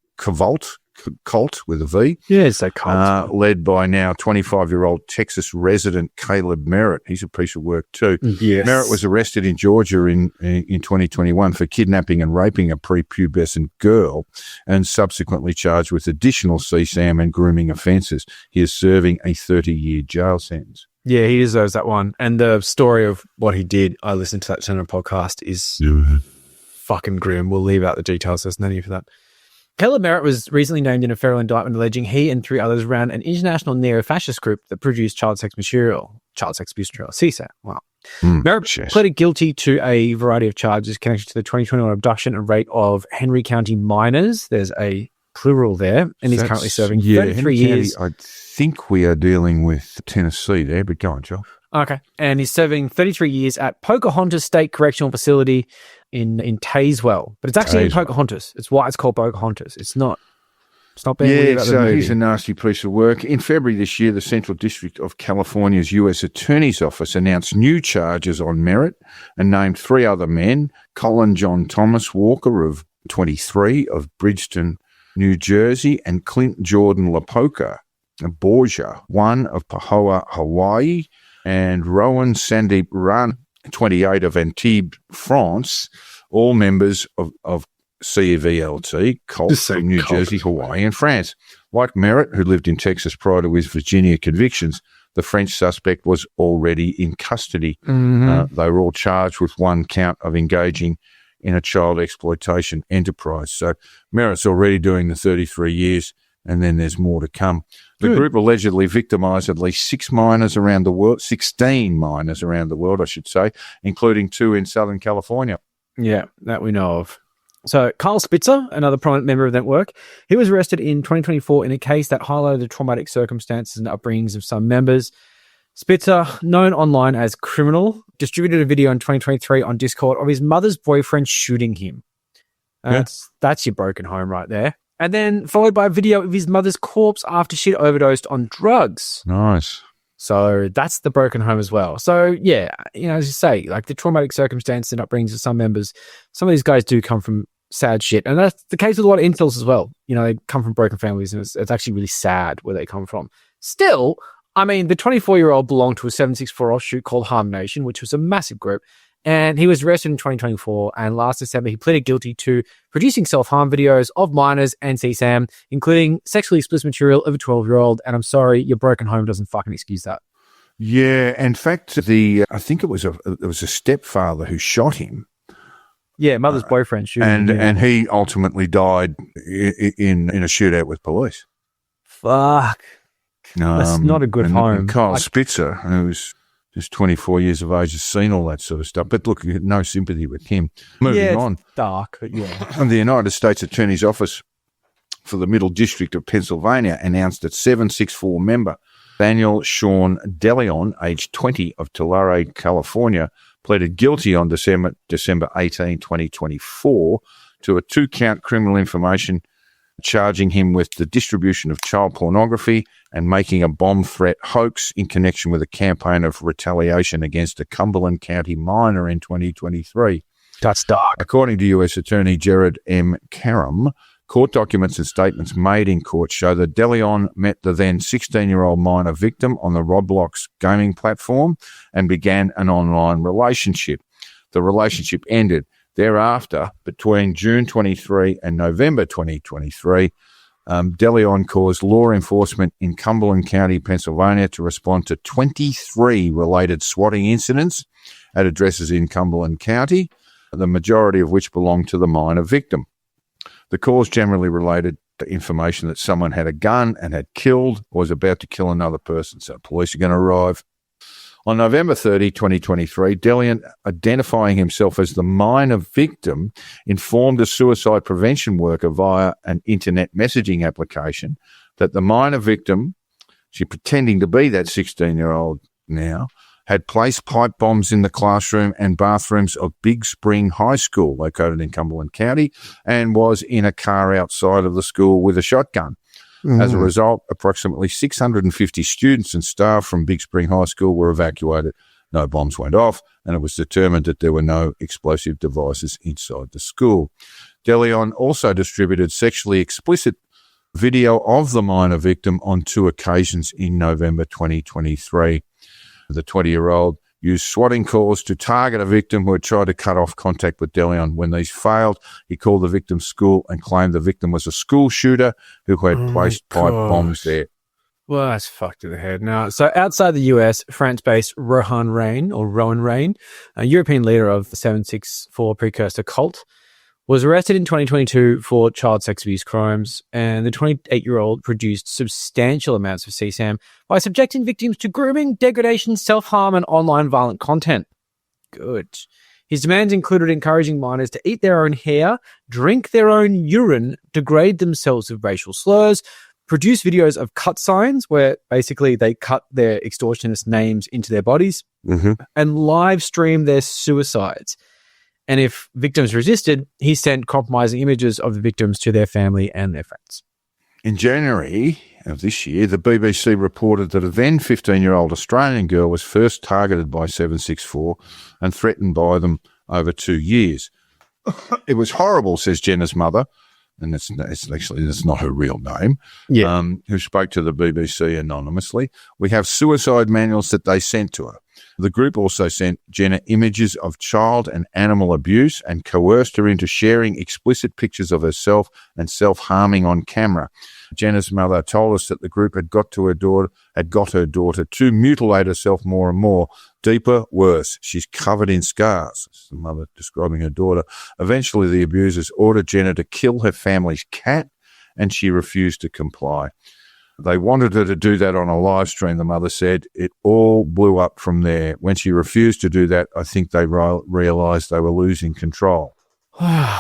S7: Cult with a V.
S8: Yeah, it's a cult.
S7: Led by now 25-year-old Texas resident Caleb Merritt. He's a piece of work too.
S8: Yes.
S7: Merritt was arrested in Georgia in 2021 for kidnapping and raping a prepubescent girl and subsequently charged with additional CSAM and grooming offences. He is serving a 30-year jail sentence.
S8: Yeah, he deserves that one. And the story of what he did, I listened to that Senator podcast, is fucking grim. We'll leave out the details. There's no need for that. Caleb Merritt was recently named in a federal indictment alleging he and 3 others ran an international neo-fascist group that produced child sex abuse material, CSAM. Wow. Merritt pleaded guilty to a variety of charges connected to the 2021 abduction and rape of Henry County minors. There's a plural there, and he's currently serving 33 years.
S7: I think we are dealing with Tennessee there, but go on, Joel.
S8: Okay. And he's serving 33 years at Pocahontas State Correctional Facility in Tazewell. But it's actually in Pocahontas. It's why it's called Pocahontas. It's not being weird about the movie.
S7: He's a nasty piece of work. In February this year, the Central District of California's U.S. Attorney's Office announced new charges on Merritt and named 3 other men, Colin John Thomas Walker of 23 of Bridgeton, New Jersey, and Clint Jordan Lapoca Borgia, 1 of Pahoa, Hawaii, and Rowan Sandeep Ran, 28 of Antibes, France, all members of CVLT, Cult from New Jersey, Hawaii, and France. Like Merritt, who lived in Texas prior to his Virginia convictions, the French suspect was already in custody. They were all charged with 1 count of engaging in a child exploitation enterprise. So Merritt's already doing the 33 years, and then there's more to come. The group allegedly victimised at least 16 minors around the world, I should say, including 2 in Southern California.
S8: Yeah, that we know of. So Carl Spitzer, another prominent member of that network, he was arrested in 2024 in a case that highlighted the traumatic circumstances and upbringings of some members. Spitzer, known online as Criminal, distributed a video in 2023 on Discord of his mother's boyfriend shooting him. That's your broken home right there. And then followed by a video of his mother's corpse after she'd overdosed on drugs.
S7: Nice.
S8: So that's the broken home as well. So yeah, as you say, like the traumatic circumstance and upbringings of some members, some of these guys do come from sad shit. And that's the case with a lot of incels as well. They come from broken families, and it's actually really sad where they come from. Still, I mean, the 24-year-old belonged to a 764 offshoot called Harm Nation, which was a massive group. And he was arrested in 2024. And last December, he pleaded guilty to producing self-harm videos of minors and CSAM, including sexually explicit material of a 12-year-old. And I'm sorry, your broken home doesn't fucking excuse that.
S7: Yeah. In fact, I think it was a stepfather who shot him.
S8: Yeah, mother's boyfriend shooting him.
S7: And he ultimately died in a shootout with police.
S8: Fuck. That's not a good home.
S7: And Kyle Spitzer, who was just 24 years of age, has seen all that sort of stuff. But look, no sympathy with him. Moving on.
S8: Dark, but yeah.
S7: And the United States Attorney's Office for the Middle District of Pennsylvania announced that 764 member Daniel Sean DeLeon, age 20, of Tulare, California, pleaded guilty on December 18, 2024, to a 2-count criminal information charging him with the distribution of child pornography and making a bomb threat hoax in connection with a campaign of retaliation against a Cumberland County minor in 2023.
S8: That's dark.
S7: According to U.S. Attorney Jared M. Karam, court documents and statements made in court show that DeLeon met the then 16-year-old minor victim on the Roblox gaming platform and began an online relationship. The relationship ended. Thereafter, between June 23 and November 2023, DeLeon caused law enforcement in Cumberland County, Pennsylvania, to respond to 23 related swatting incidents at addresses in Cumberland County, the majority of which belonged to the minor victim. The calls generally related to information that someone had a gun and had killed or was about to kill another person, so police are going to arrive. On November 30, 2023, DeLeon, identifying himself as the minor victim, informed a suicide prevention worker via an internet messaging application that the minor victim, she pretending to be that 16-year-old now, had placed pipe bombs in the classroom and bathrooms of Big Spring High School, located in Cumberland County, and was in a car outside of the school with a shotgun. As a result, approximately 650 students and staff from Big Spring High School were evacuated. No bombs went off, and it was determined that there were no explosive devices inside the school. DeLeon also distributed sexually explicit video of the minor victim on 2 occasions in November 2023. The 20-year-old used swatting calls to target a victim who had tried to cut off contact with DeLeon. When these failed, he called the victim's school and claimed the victim was a school shooter who had placed pipe bombs there.
S8: Well, that's fucked in the head. Now, so outside the US, France-based Rohan Rain, a European leader of the 764 precursor cult, was arrested in 2022 for child sex abuse crimes, and the 28-year-old produced substantial amounts of CSAM by subjecting victims to grooming, degradation, self-harm, and online violent content. Good. His demands included encouraging minors to eat their own hair, drink their own urine, degrade themselves with racial slurs, produce videos of cut signs where basically they cut their extortionist names into their bodies, and live stream their suicides. And if victims resisted, he sent compromising images of the victims to their family and their friends.
S7: In January of this year, the BBC reported that a then 15-year-old Australian girl was first targeted by 764 and threatened by them over 2 years. It was horrible, says Jenna's mother, and that's not her real name, who spoke to the BBC anonymously. We have suicide manuals that they sent to her. The group also sent Jenna images of child and animal abuse and coerced her into sharing explicit pictures of herself and self-harming on camera. Jenna's mother told us that the group had got her daughter to mutilate herself more and more. Deeper, worse. She's covered in scars. This is the mother describing her daughter. Eventually, the abusers ordered Jenna to kill her family's cat, and she refused to comply. They wanted her to do that on a live stream, the mother said. It all blew up from there. When she refused to do that, I think they realised they were losing control.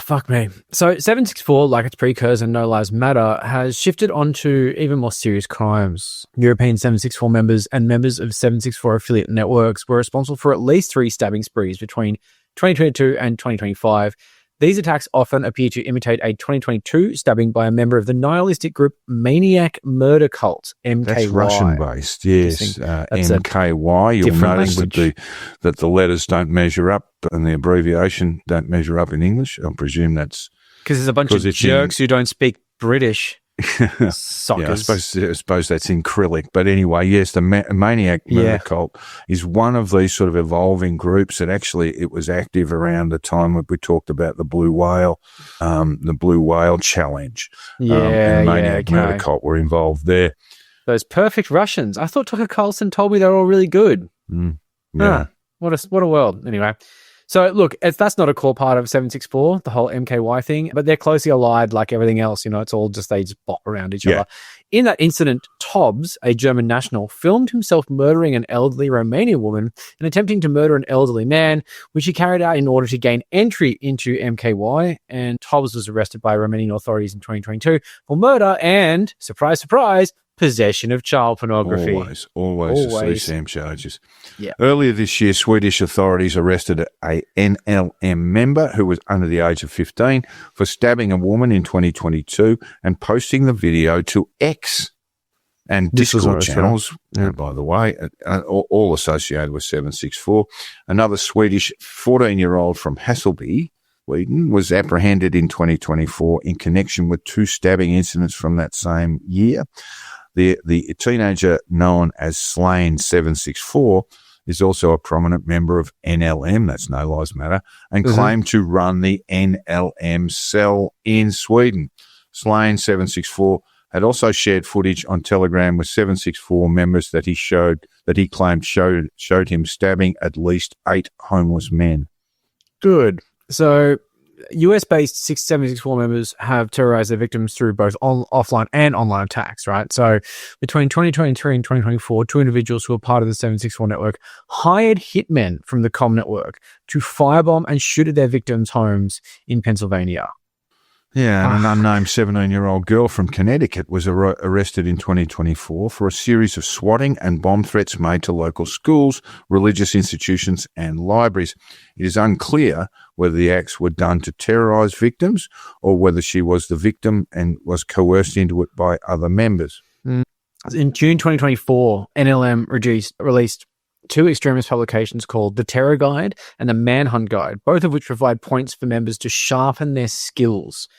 S8: Fuck me. So 764, like its precursor, No Lives Matter, has shifted onto even more serious crimes. European 764 members and members of 764 affiliate networks were responsible for at least 3 stabbing sprees between 2022 and 2025. These attacks often appear to imitate a 2022 stabbing by a member of the nihilistic group Maniac Murder Cult, MKY.
S7: That's Russian-based, yes. MKY. You'll notice that the letters don't measure up and the abbreviation don't measure up in English. I presume that's...
S8: Because there's a bunch of jerks who don't speak British. Sockers.
S7: I suppose that's in Cyrillic. But anyway, yes, the Maniac Murder Cult is one of these sort of evolving groups that actually it was active around the time when we talked about the Blue Whale challenge. And Maniac Murder Cult were involved there.
S8: Those perfect Russians. I thought Tucker Carlson told me they were all really good.
S7: Yeah.
S8: What a world. Anyway. So, look, that's not a core part of 764, the whole MKY thing, but they're closely allied like everything else. It's all just they just bop around each other. In that incident, Tobbs, a German national, filmed himself murdering an elderly Romanian woman and attempting to murder an elderly man, which he carried out in order to gain entry into MKY. And Tobbs was arrested by Romanian authorities in 2022 for murder and, surprise, surprise, possession of child pornography.
S7: Always the CSAM charges.
S8: Yeah.
S7: Earlier this year, Swedish authorities arrested a NLM member who was under the age of 15 for stabbing a woman in 2022 and posting the video to X and Discord channels, by the way, all associated with 764. Another Swedish 14-year-old from Hässelby, Sweden, was apprehended in 2024 in connection with 2 stabbing incidents from that same year. The teenager known as Slain 764 is also a prominent member of NLM, that's No Lives Matter, and claimed to run the NLM cell in Sweden. Slain 764 had also shared footage on Telegram with 764 members that he claimed showed him stabbing at least 8 homeless men.
S8: Good. So US-based 764 members have terrorized their victims through both offline and online attacks, right? So between 2023 and 2024, 2 individuals who were part of the 764 network hired hitmen from the COM network to firebomb and shoot at their victims' homes in Pennsylvania.
S7: Yeah, and an unnamed 17-year-old girl from Connecticut was arrested in 2024 for a series of swatting and bomb threats made to local schools, religious institutions, and libraries. It is unclear whether the acts were done to terrorize victims or whether she was the victim and was coerced into it by other members.
S8: In June 2024, NLM released 2 extremist publications called The Terror Guide and The Manhunt Guide, both of which provide points for members to sharpen their skills.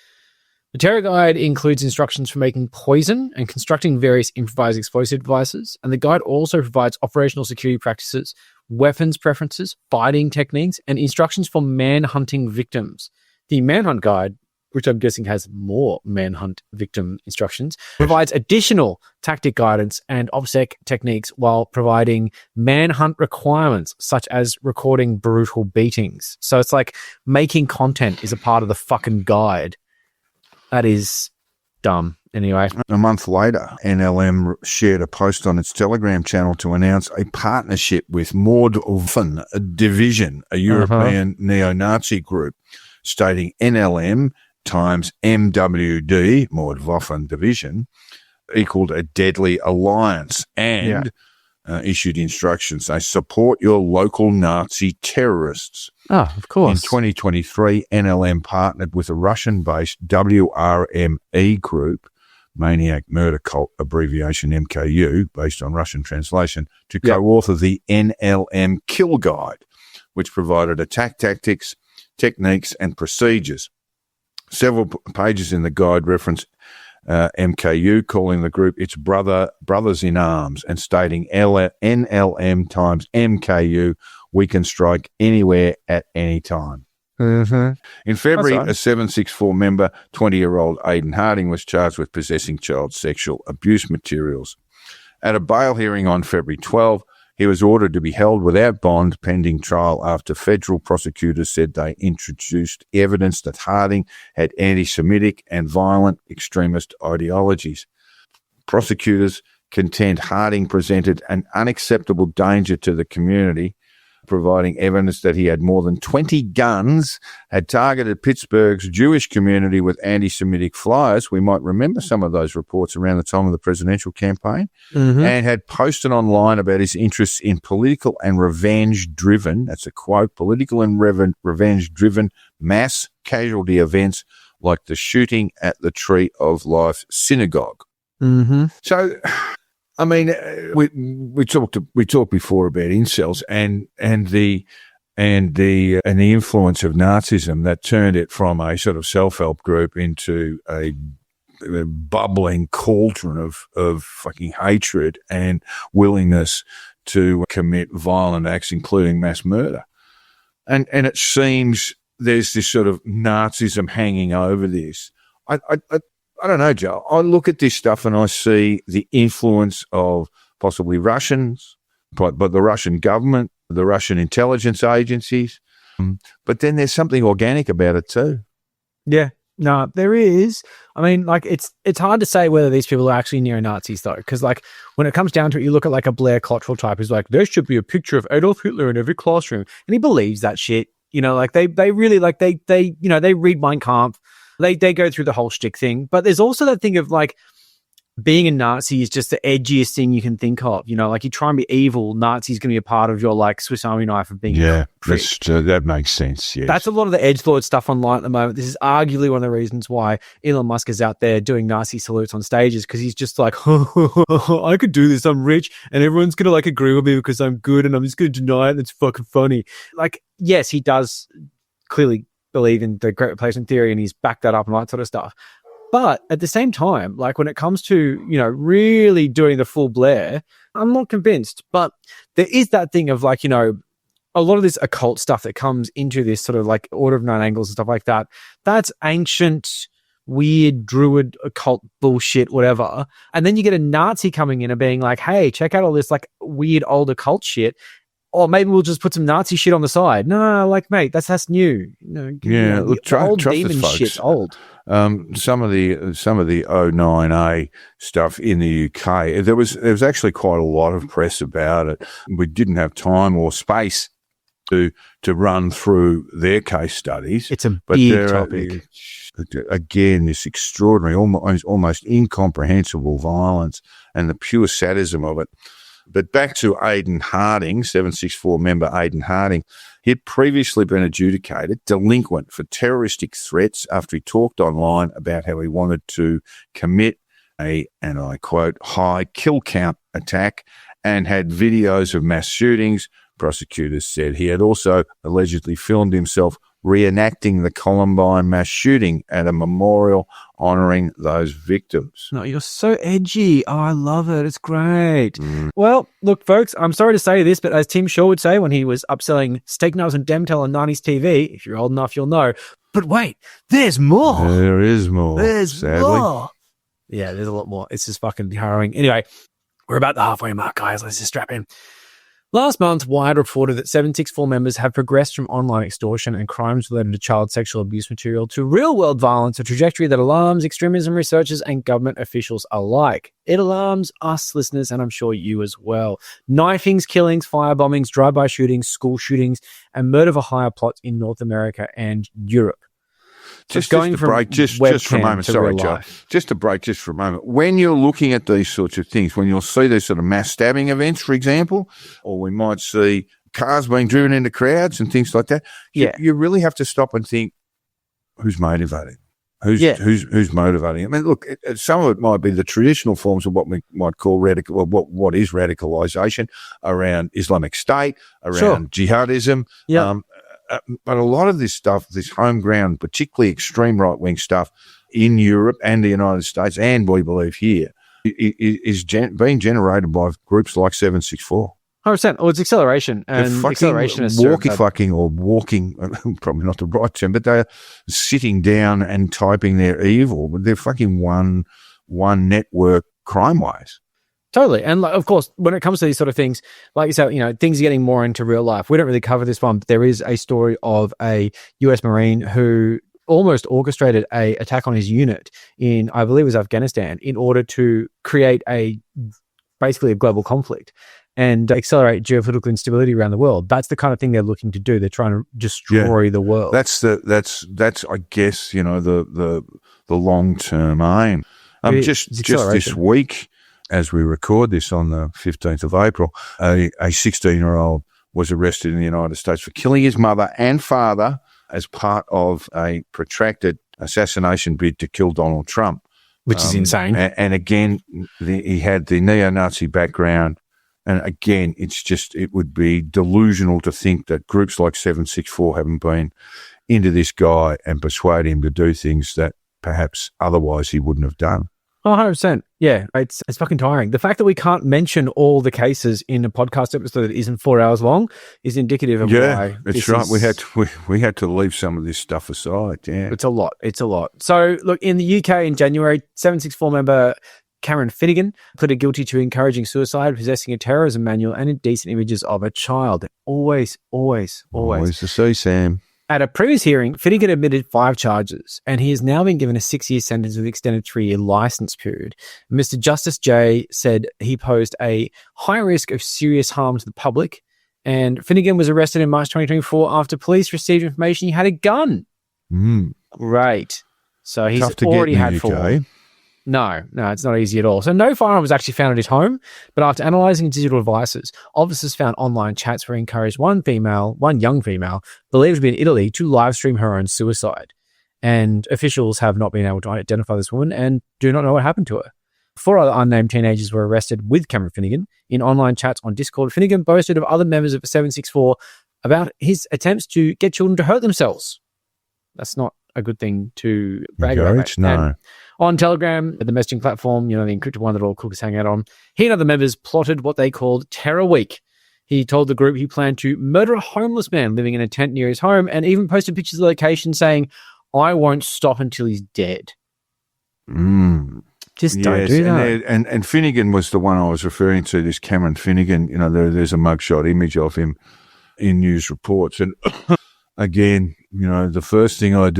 S8: The Terror Guide includes instructions for making poison and constructing various improvised explosive devices, and the guide also provides operational security practices, weapons preferences, fighting techniques, and instructions for manhunting victims. The Manhunt Guide, which I'm guessing has more manhunt victim instructions, provides additional tactic guidance and OPSEC techniques while providing manhunt requirements, such as recording brutal beatings. So it's like making content is a part of the fucking guide. That is dumb. Anyway.
S7: A month later, NLM shared a post on its Telegram channel to announce a partnership with Mordwaffen Division, a European neo-Nazi group, stating NLM times MWD, Mordwaffen Division, equaled a deadly alliance, and issued instructions. They support your local Nazi terrorists.
S8: Oh, of course.
S7: In 2023, NLM partnered with a Russian-based WRME group, Maniac Murder Cult, abbreviation MKU, based on Russian translation, to co-author the NLM Kill Guide, which provided attack tactics, techniques, and procedures. Several pages in the guide reference MKU, calling the group its brothers in arms, and stating NLM times MKU, we can strike anywhere at any time. In February, a 764 member, 20-year-old Aidan Harding, was charged with possessing child sexual abuse materials. At a bail hearing on February 12, he was ordered to be held without bond pending trial after federal prosecutors said they introduced evidence that Harding had anti-Semitic and violent extremist ideologies. Prosecutors contend Harding presented an unacceptable danger to the community providing evidence that he had more than 20 guns, had targeted Pittsburgh's Jewish community with anti-Semitic flyers. We might remember some of those reports around the time of the presidential campaign, and had posted online about his interests in political and revenge-driven, that's a quote, political and revenge-driven mass casualty events like the shooting at the Tree of Life synagogue. So, I mean, we talked before about incels and the influence of Nazism that turned it from a sort of self-help group into a bubbling cauldron of fucking hatred and willingness to commit violent acts, including mass murder. And it seems there's this sort of Nazism hanging over this. I don't know, Joe. I look at this stuff and I see the influence of possibly Russians, but the Russian government, the Russian intelligence agencies. But then there's something organic about it too.
S8: Yeah, no, there is. I mean, like it's hard to say whether these people are actually neo-Nazis though, because like when it comes down to it, you look at like a Blair Cottrell type who's like, there should be a picture of Adolf Hitler in every classroom, and he believes that shit. You know, like they really like they you know, they read Mein Kampf. They go through the whole shtick thing. But there's also that thing of like being a Nazi is just the edgiest thing you can think of. You know, like you try and be evil, Nazi's going to be a part of your like Swiss Army knife of being
S7: that makes sense. Yes.
S8: That's a lot of the edgelord stuff online at the moment. This is arguably one of the reasons why Elon Musk is out there doing Nazi salutes on stages, because he's just like, I could do this, I'm rich, and everyone's going to like agree with me because I'm good and I'm just going to deny it and it's fucking funny. Like, yes, he does clearly believe in the great replacement theory and he's backed that up and all that sort of stuff. But at the same time, like when it comes to, you know, really doing the full Blair, I'm not convinced. But there is that thing of like, you know, a lot of this occult stuff that comes into this sort of like Order of Nine Angles and stuff like that. That's ancient, weird, druid, occult bullshit, whatever. And then you get a Nazi coming in and being like, hey, check out all this like weird old occult shit. Or maybe we'll just put some Nazi shit on the side. No, like, mate, that's new.
S7: Look,
S8: old
S7: trust
S8: demon
S7: folks.
S8: shit's old.
S7: Some of the 09A stuff in the UK, there was actually quite a lot of press about it. We didn't have time or space to run through their case studies.
S8: It's a big topic.
S7: Again, this extraordinary, almost incomprehensible violence and the pure sadism of it. But back to Aidan Harding, 764 member Aidan Harding. He had previously been adjudicated delinquent for terroristic threats after he talked online about how he wanted to commit a, and I quote, high kill count attack and had videos of mass shootings. Prosecutors said he had also allegedly filmed himself reenacting the Columbine mass shooting at a memorial honouring those victims.
S8: No, you're so edgy. Oh, I love it. It's great. Well, look, folks, I'm sorry to say this, but as Tim Shaw would say when he was upselling steak knives and Demtel on 90s TV, if you're old enough, you'll know. But wait, there's more.
S7: There is more.
S8: There's
S7: sadly.
S8: more. Yeah, there's a lot more. It's just fucking harrowing. Anyway, we're about the halfway mark, guys. Let's just strap in. Last month, Wired reported that 764 members have progressed from online extortion and crimes related to child sexual abuse material to real-world violence, a trajectory that alarms extremism researchers and government officials alike. It alarms us listeners, and I'm sure you as well. Knifings, killings, firebombings, drive-by shootings, school shootings, and murder for hire plots in North America and Europe.
S7: Just for a moment. Sorry, Joe. Just to break just for a moment. When you're looking at these sorts of things, when you'll see these sort of mass stabbing events, for example, or we might see cars being driven into crowds and things like that, you really have to stop and think, who's motivating? Who's motivating? I mean, look, some of it might be the traditional forms of what we might call what is radicalization around Islamic State, around jihadism. Yeah. But a lot of this stuff, this home ground, particularly extreme right-wing stuff in Europe and the United States, and we believe here, is being generated by groups like 764.
S8: 100%. Well, it's acceleration. And acceleration is
S7: walking, probably not the right term, but they're sitting down and typing their evil. But they're fucking one network crime-wise.
S8: Totally. And like, of course, when it comes to these sort of things, like you said, you know, things are getting more into real life. We don't really cover this one, but there is a story of a US Marine who almost orchestrated a attack on his unit in, I believe it was Afghanistan, in order to create basically a global conflict. and accelerate geopolitical instability around the world. That's the kind of thing they're looking to do. They're trying to destroy the world.
S7: That's I guess, the long-term aim. Just this week, as we record this on the 15th of April, a 16-year-old was arrested in the United States for killing his mother and father as part of a protracted assassination bid to kill Donald Trump.
S8: Which is insane.
S7: And again, he had the neo-Nazi background. And again, it would be delusional to think that groups like 764 haven't been into this guy and persuade him to do things that perhaps otherwise he wouldn't have done.
S8: Oh, 100%. Yeah, it's fucking tiring. The fact that we can't mention all the cases in a podcast episode that isn't 4 hours long is indicative of why.
S7: That's right. We had to leave some of this stuff aside. Yeah,
S8: it's a lot. So, look, in the UK in January, 764 member Cameron Finnegan pleaded guilty to encouraging suicide, possessing a terrorism manual, and indecent images of a child. Always
S7: to see, Sam.
S8: At a previous hearing, Finnegan admitted 5 charges, and he has now been given a 6-year sentence with extended 3-year license period. Mr. Justice J said he posed a high risk of serious harm to the public, and Finnegan was arrested in March 2024 after police received information he had a gun. Great. So he's already had 4. No, it's not easy at all. So no firearm was actually found at his home, but after analysing digital devices, officers found online chats where he encouraged one young female, believed to be in Italy, to live stream her own suicide. And officials have not been able to identify this woman and do not know what happened to her. 4 other unnamed teenagers were arrested with Cameron Finnegan in online chats on Discord. Finnegan boasted of other members of 764 about his attempts to get children to hurt themselves. That's not a good thing to brag about.
S7: No.
S8: And on Telegram, the messaging platform, the encrypted one that all cookers hang out on, he and other members plotted what they called Terror Week. He told the group he planned to murder a homeless man living in a tent near his home and even posted pictures of the location saying, "I won't stop until he's dead." Just don't do that.
S7: And Finnegan was the one I was referring to, this Cameron Finnegan. There's a mugshot image of him in news reports. And again, the first thing I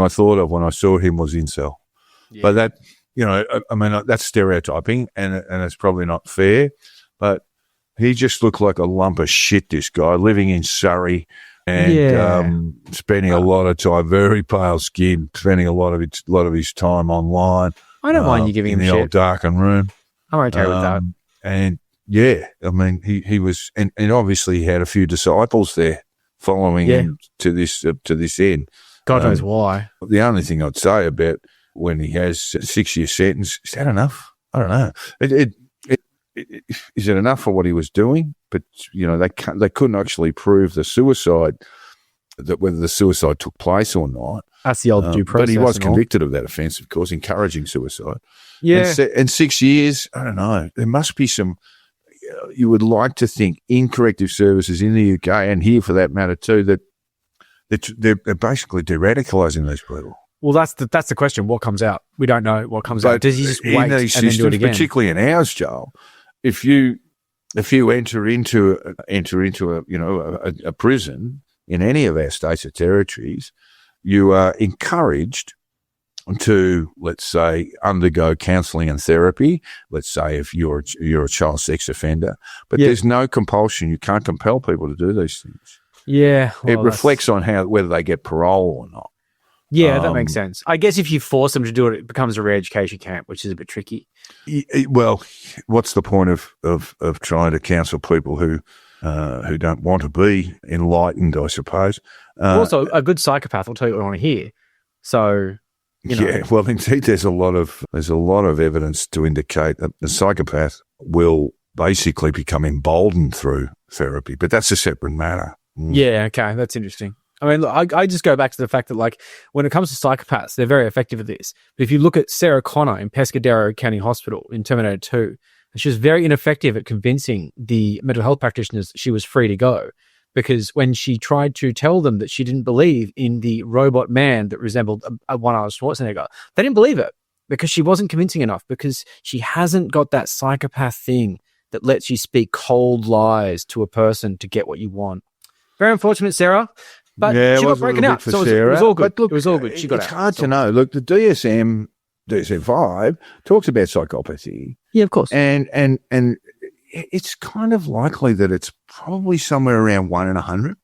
S7: thought of when I saw him was incel. Yeah. But that, that's stereotyping and it's probably not fair, but he just looked like a lump of shit, this guy, living in Surrey and spending a lot of time, very pale skin, spending a lot of his time online.
S8: I don't mind you giving him
S7: in
S8: shit.
S7: the old darkened room.
S8: I'm okay with that.
S7: And he was, and obviously he had a few disciples there following him to this end.
S8: God knows why.
S7: The only thing I'd say about when he has a 6-year sentence, is that enough? I don't know. Is it enough for what he was doing? But they couldn't actually prove the suicide, that whether the suicide took place or not.
S8: That's the old due process.
S7: But he was convicted of that offence, of course, encouraging suicide.
S8: Yeah.
S7: And 6 years, I don't know. There must be some. You would like to think in corrective services in the UK and here for that matter too that they're basically de-radicalising these people.
S8: Well, that's the question. What comes out? We don't know what comes out. Does he just wait and
S7: these
S8: then do it again?
S7: Particularly in ours, Joel, if you enter into a prison in any of our states or territories, you are encouraged to, let's say, undergo counselling and therapy. Let's say if you're a child sex offender, but there's no compulsion. You can't compel people to do these things.
S8: Yeah,
S7: it reflects on whether they get parole or not.
S8: Yeah, that makes sense. I guess if you force them to do it, it becomes a re-education camp, which is a bit tricky.
S7: Well, what's the point of trying to counsel people who don't want to be enlightened, I suppose?
S8: Also, a good psychopath will tell you what I want to hear. So,
S7: yeah, well, indeed, there's a lot of evidence to indicate that the psychopath will basically become emboldened through therapy, but that's a separate matter.
S8: Yeah, okay, that's interesting. I mean, look, I just go back to the fact that, like, when it comes to psychopaths, they're very effective at this. But if you look at Sarah Connor in Pescadero County Hospital in Terminator 2, she was very ineffective at convincing the mental health practitioners that she was free to go. Because when she tried to tell them that she didn't believe in the robot man that resembled a one-Arnold Schwarzenegger, they didn't believe it because she wasn't convincing enough, because she hasn't got that psychopath thing that lets you speak cold lies to a person to get what you want. Very unfortunate, Sarah. But she got broken out, so it was all good. Look, it was all good. She got out.
S7: It's hard to know. Look, the DSM-5 talks about psychopathy.
S8: Yeah, of course.
S7: And it's kind of likely that it's probably somewhere around 1 in 100.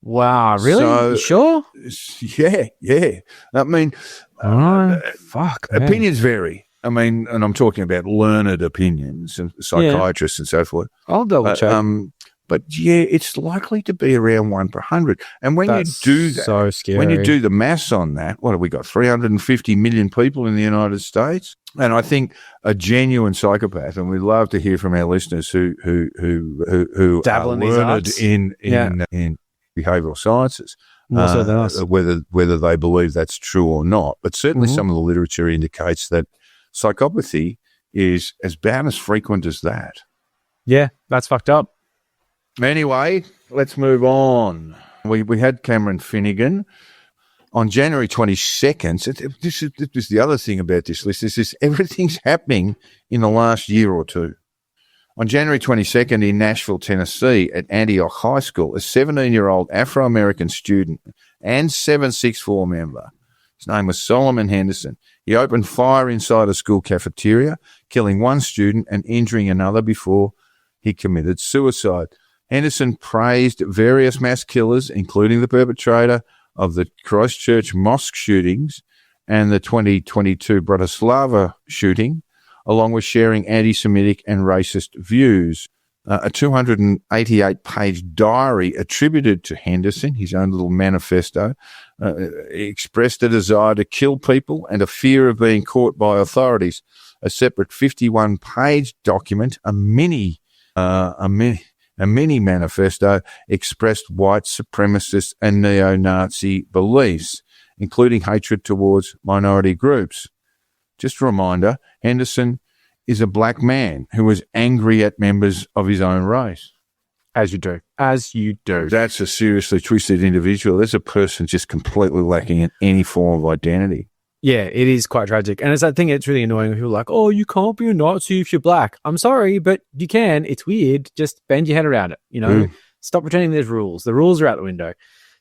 S8: Wow, really?
S7: So-
S8: You sure?
S7: Yeah. I mean,
S8: Fuck, man.
S7: opinions vary. I mean, and I'm talking about learned opinions and psychiatrists and so forth.
S8: I'll double check.
S7: But yeah, it's likely to be around 1 per 100. And when
S8: That's
S7: you do that,
S8: so scary.
S7: when you do the maths on that, what have we got? 350 million people in the United States. And I think a genuine psychopath, and we'd love to hear from our listeners who
S8: Dabble
S7: are
S8: in these
S7: learned
S8: arts.
S7: in behavioural sciences,
S8: More so than us.
S7: whether they believe that's true or not. But certainly some of the literature indicates that psychopathy is about as frequent as that.
S8: Yeah, that's fucked up.
S7: Anyway, let's move on. We had Cameron Finnegan on January 22nd. This is the other thing about this list. Is everything's happening in the last year or two. On January 22nd in Nashville, Tennessee, at Antioch High School, a 17-year-old Afro-American student and 764 member, his name was Solomon Henderson. He opened fire inside a school cafeteria, killing one student and injuring another before he committed suicide. Henderson praised various mass killers, including the perpetrator of the Christchurch mosque shootings and the 2022 Bratislava shooting, along with sharing anti-Semitic and racist views. A 288-page diary attributed to Henderson, his own little manifesto, expressed a desire to kill people and a fear of being caught by authorities. A separate 51-page document, a mini manifesto, expressed white supremacist and neo-Nazi beliefs, including hatred towards minority groups. Just a reminder, Henderson is a black man who was angry at members of his own race.
S8: As you do.
S7: That's a seriously twisted individual. That's a person just completely lacking in any form of identity.
S8: Yeah, it is quite tragic. And I think it's really annoying when people are like, oh, you can't be a Nazi if you're black. I'm sorry, but you can. It's weird. Just bend your head around it. Stop pretending there's rules. The rules are out the window.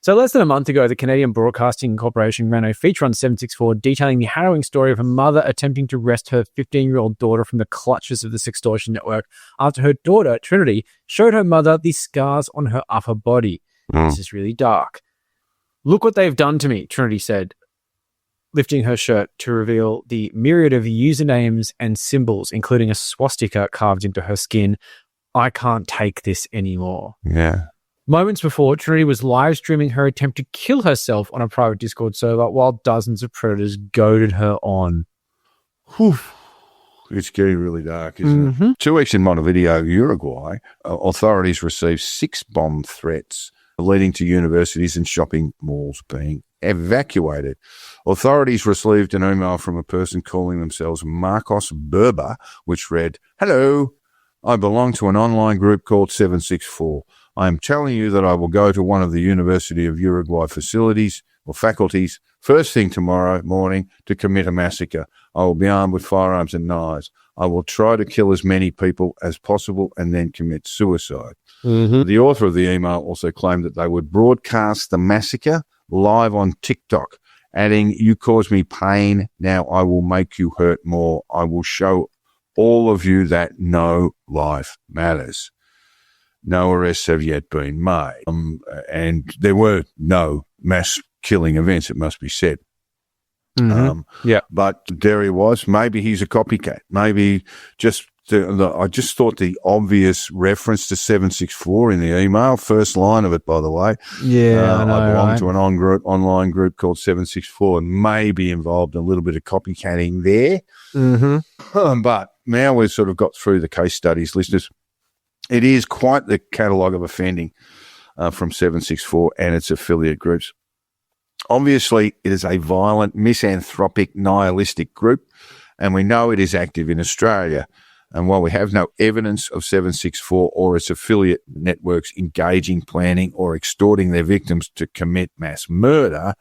S8: So less than a month ago, the Canadian Broadcasting Corporation ran a feature on 764 detailing the harrowing story of a mother attempting to wrest her 15-year-old daughter from the clutches of the sextortion network after her daughter, Trinity, showed her mother the scars on her upper body. This is really dark. Look what they've done to me, Trinity said, lifting her shirt to reveal the myriad of usernames and symbols, including a swastika carved into her skin. I can't take this anymore.
S7: Yeah.
S8: Moments before, Trinity was live streaming her attempt to kill herself on a private Discord server while dozens of predators goaded her on.
S7: Whew. It's getting really dark, isn't it? 2 weeks in Montevideo, Uruguay, authorities received 6 bomb threats leading to universities and shopping malls being evacuated. Authorities received an email from a person calling themselves Marcos Berber, which read, "Hello, I belong to an online group called 764. I am telling you that I will go to one of the University of Uruguay facilities or faculties first thing tomorrow morning to commit a massacre. I will be armed with firearms and knives. I will try to kill as many people as possible and then commit suicide." The author of the email also claimed that they would broadcast the massacre live on TikTok, adding, "You cause me pain. Now I will make you hurt more. I will show all of you that no life matters." No arrests have yet been made. And there were no mass killing events, it must be said. But there he was. Maybe he's a copycat. Maybe just I just thought the obvious reference to 764 in the email, first line of it, by the way.
S8: Yeah, I
S7: belong to an online group called 764 and maybe involved in a little bit of copycatting there. But now we've sort of got through the case studies, listeners. It is quite the catalogue of offending from 764 and its affiliate groups. Obviously, it is a violent, misanthropic, nihilistic group, and we know it is active in Australia. And while we have no evidence of 764 or its affiliate networks engaging, planning, or extorting their victims to commit mass murder,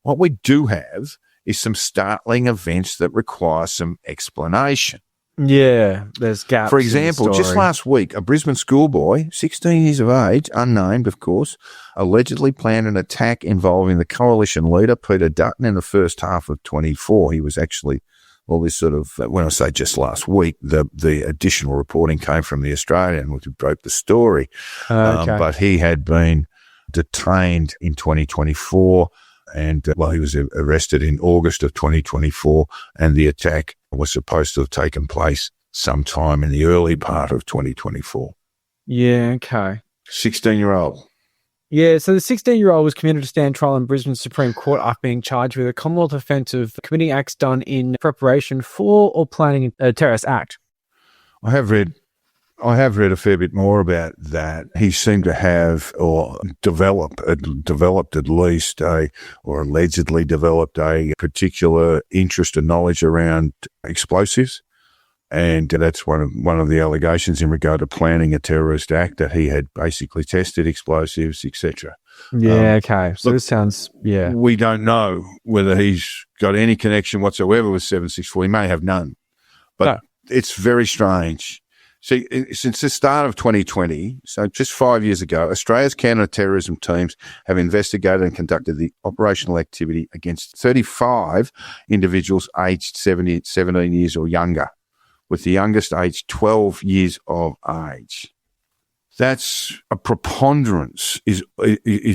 S7: what we do have is some startling events that require some explanation.
S8: Yeah, there's gaps.
S7: For example, just last week, a Brisbane schoolboy, 16 years of age, unnamed, of course, allegedly planned an attack involving the coalition leader, Peter Dutton, in the first half of 24. He was actually all this sort of, when I say just last week, the additional reporting came from the Australian, which broke the story.
S8: Okay.
S7: But he had been detained in 2024 and, he was arrested in August of 2024, and the attack was supposed to have taken place sometime in the early part of 2024.
S8: Yeah, okay.
S7: 16-year-old.
S8: Yeah, so the 16-year-old was committed to stand trial in Brisbane Supreme Court after being charged with a Commonwealth offence of committing acts done in preparation for or planning a terrorist act.
S7: I have read a fair bit more about that. He seemed to have or developed at least or allegedly developed a particular interest and knowledge around explosives. And that's one of the allegations in regard to planning a terrorist act, that he had basically tested explosives, etc.
S8: Yeah, okay. So
S7: look,
S8: this sounds, yeah.
S7: We don't know whether he's got any connection whatsoever with 764. He may have none. But It's very strange. See, since the start of 2020, so just 5 years ago, Australia's counter-terrorism teams have investigated and conducted the operational activity against 35 individuals aged 17 years or younger, with the youngest aged 12 years of age. That's a preponderance is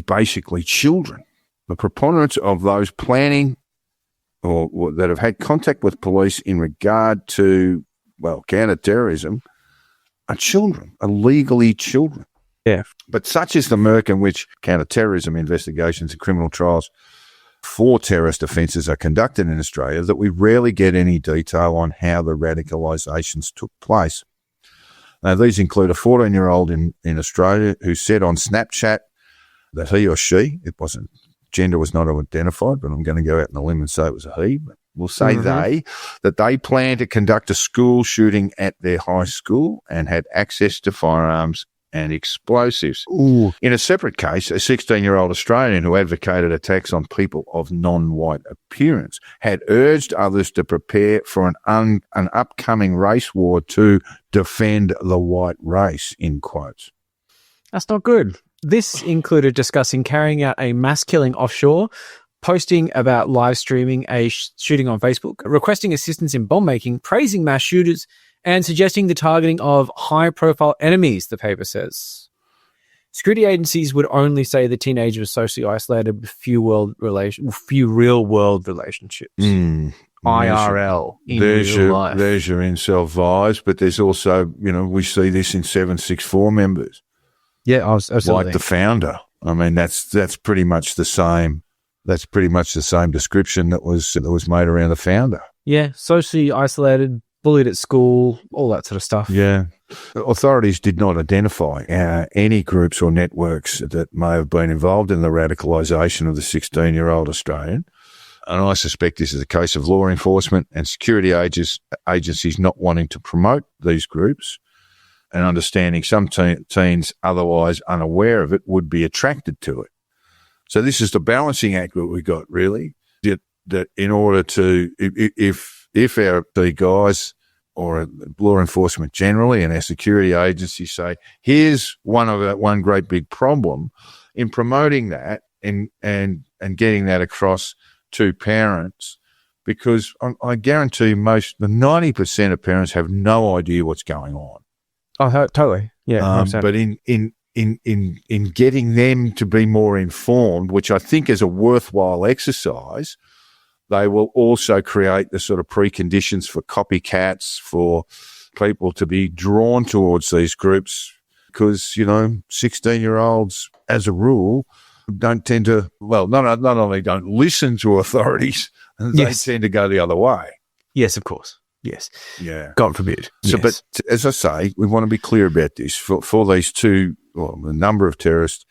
S7: basically children. The preponderance of those planning or that have had contact with police in regard to, counter-terrorism are children, are legally children.
S8: Yeah.
S7: But such is the murk in which counter-terrorism investigations and criminal trials for terrorist offences are conducted in Australia that we rarely get any detail on how the radicalisations took place. Now, these include a 14-year-old in Australia who said on Snapchat that he or she, gender was not identified, but I'm going to go out on a limb and say it was a he, but we'll say that they planned to conduct a school shooting at their high school and had access to firearms and explosives.
S8: Ooh.
S7: In a separate case, a 16-year-old Australian who advocated attacks on people of non-white appearance had urged others to prepare for an upcoming race war to defend the white race, in quotes.
S8: That's not good. This included discussing carrying out a mass killing offshore, posting about live streaming a shooting on Facebook, requesting assistance in bomb making, praising mass shooters, and suggesting the targeting of high-profile enemies, the paper says. Security agencies would only say the teenager was socially isolated with few real-world relationships. IRL, in real life.
S7: There's your incel vibes, but there's also, we see this in 764 members.
S8: Yeah, absolutely.
S7: Like the founder. I mean, that's pretty much the same. That's pretty much the same description that was made around the founder.
S8: Yeah, socially isolated, bullied at school, all that sort of stuff.
S7: Yeah. Authorities did not identify any groups or networks that may have been involved in the radicalisation of the 16-year-old Australian. And I suspect this is a case of law enforcement and security agencies not wanting to promote these groups and understanding some teens otherwise unaware of it would be attracted to it. So this is the balancing act that we got, really, that in order to, if the guys or law enforcement generally and our security agencies say, here's one great big problem in promoting that and getting that across to parents, because I guarantee the 90% of parents have no idea what's going on.
S8: Oh, totally. Yeah.
S7: But in getting them to be more informed, which I think is a worthwhile exercise, they will also create the sort of preconditions for copycats, for people to be drawn towards these groups, because, 16-year-olds, as a rule, don't tend to, not only don't listen to authorities, they tend to go the other way.
S8: Yes, of course. Yes.
S7: Yeah.
S8: God forbid.
S7: So,
S8: yes.
S7: But as I say, we want to be clear about this. For these two, the number of terrorist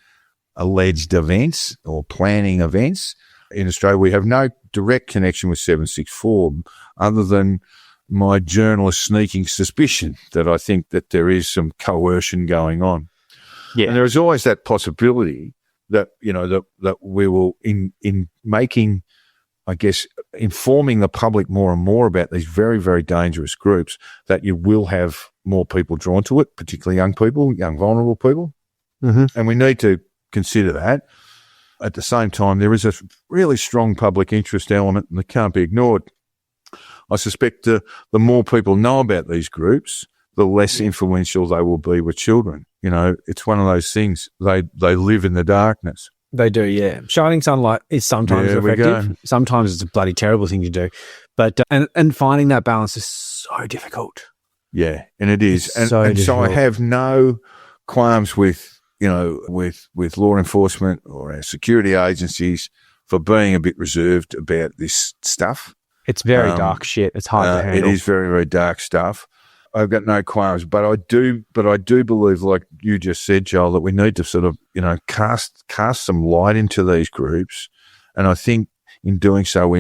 S7: alleged events or planning events in Australia, we have no direct connection with 764 other than my journalist sneaking suspicion that I think that there is some coercion going on. Yeah. And there is always that possibility that, that we will, in making, I guess, informing the public more and more about these very, very dangerous groups, that you will have more people drawn to it, particularly young people, young vulnerable people. Mm-hmm. And we need to consider that. At the same time, there is a really strong public interest element that can't be ignored. I suspect the more people know about these groups, the less influential they will be with children. You know, it's one of those things. They live in the darkness.
S8: They do, yeah. Shining sunlight is sometimes
S7: There we go.
S8: effective. Sometimes it's a bloody terrible thing to do. But and finding that balance is so difficult.
S7: Yeah, and it is.
S8: It's
S7: And
S8: so
S7: so I
S8: difficult.
S7: have no qualms with, you know, with law enforcement or our security agencies for being a bit reserved about this stuff.
S8: It's very dark shit. It's hard to handle.
S7: It is very, very dark stuff. I've got no qualms, but I do believe, like you just said, Joel, that we need to sort of, you know, cast some light into these groups. And I think in doing so,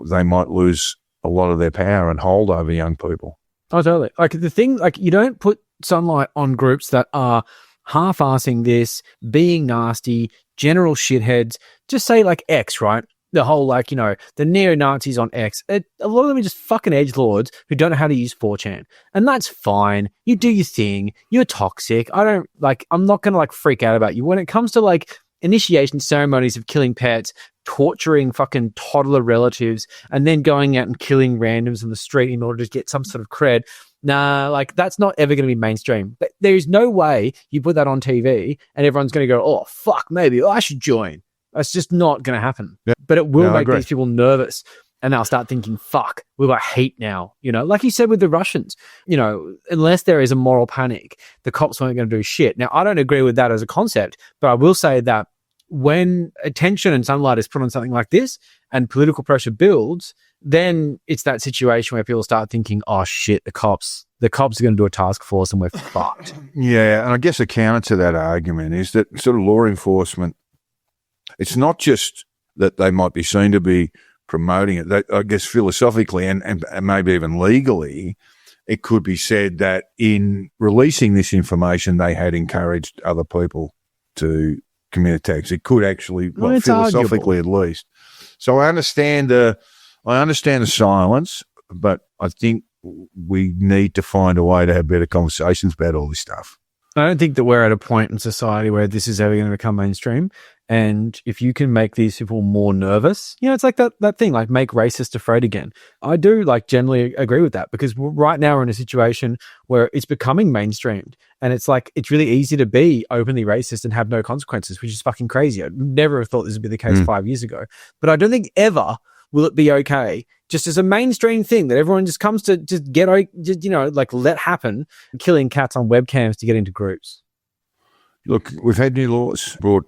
S7: they might lose a lot of their power and hold over young people.
S8: Oh, totally. Like the thing, like you don't put sunlight on groups that are half-assing this, being nasty, general shitheads. Just say like X, right? The whole, like, you know, the neo-Nazis on X. A lot of them are just fucking edgelords who don't know how to use 4chan. And that's fine. You do your thing. You're toxic. I'm not going to like freak out about you. When it comes to like initiation ceremonies of killing pets, torturing fucking toddler relatives, and then going out and killing randoms on the street in order to get some sort of cred. Nah, like that's not ever going to be mainstream. But there is no way you put that on TV and everyone's going to go, oh, fuck, maybe I should join. That's just not going to happen.
S7: Yeah.
S8: But it will
S7: No, I
S8: make
S7: agree.
S8: these people nervous. And they'll start thinking, fuck, we've got hate now. You know, like you said with the Russians, you know, unless there is a moral panic, the cops weren't going to do shit. Now, I don't agree with that as a concept, but I will say that when attention and sunlight is put on something like this and political pressure builds, then it's that situation where people start thinking, oh shit, the cops are going to do a task force and we're fucked.
S7: Yeah, and I guess a counter to that argument is that sort of law enforcement, it's not just that they might be seen to be promoting it. They, I guess philosophically and maybe even legally, it could be said that in releasing this information, they had encouraged other people to commit attacks. It could actually,
S8: Well, it's
S7: philosophically at least. So I understand the silence, but I think we need to find a way to have better conversations about all this stuff.
S8: I don't think that we're at a point in society where this is ever going to become mainstream. And if you can make these people more nervous, you know, it's like that thing, like make racist afraid again. I do like generally agree with that because right now we're in a situation where it's becoming mainstreamed and it's like, it's really easy to be openly racist and have no consequences, which is fucking crazy. I'd never have thought this would be the case 5 years ago, but I don't think ever will it be okay just as a mainstream thing that everyone just comes to just you know, like let happen, killing cats on webcams to get into groups.
S7: Look, we've had new laws brought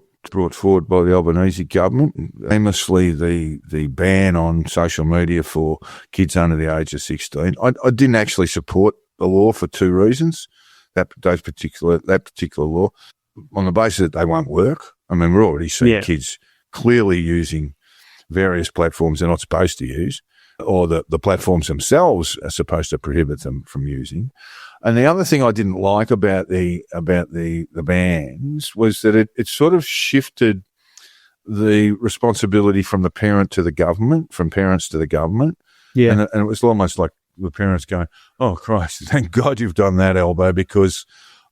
S7: forward by the Albanese government. Famously, the ban on social media for kids under the age of 16. I didn't actually support the law for two reasons. That particular law, on the basis that they won't work. I mean, we're already seeing kids clearly using various platforms they're not supposed to use, or the platforms themselves are supposed to prohibit them from using. And the other thing I didn't like about the bans was that it sort of shifted the responsibility from the parent to the government, from parents to the government. Yeah. And it was almost like the parents going, oh, Christ, thank God you've done that, Albo, because,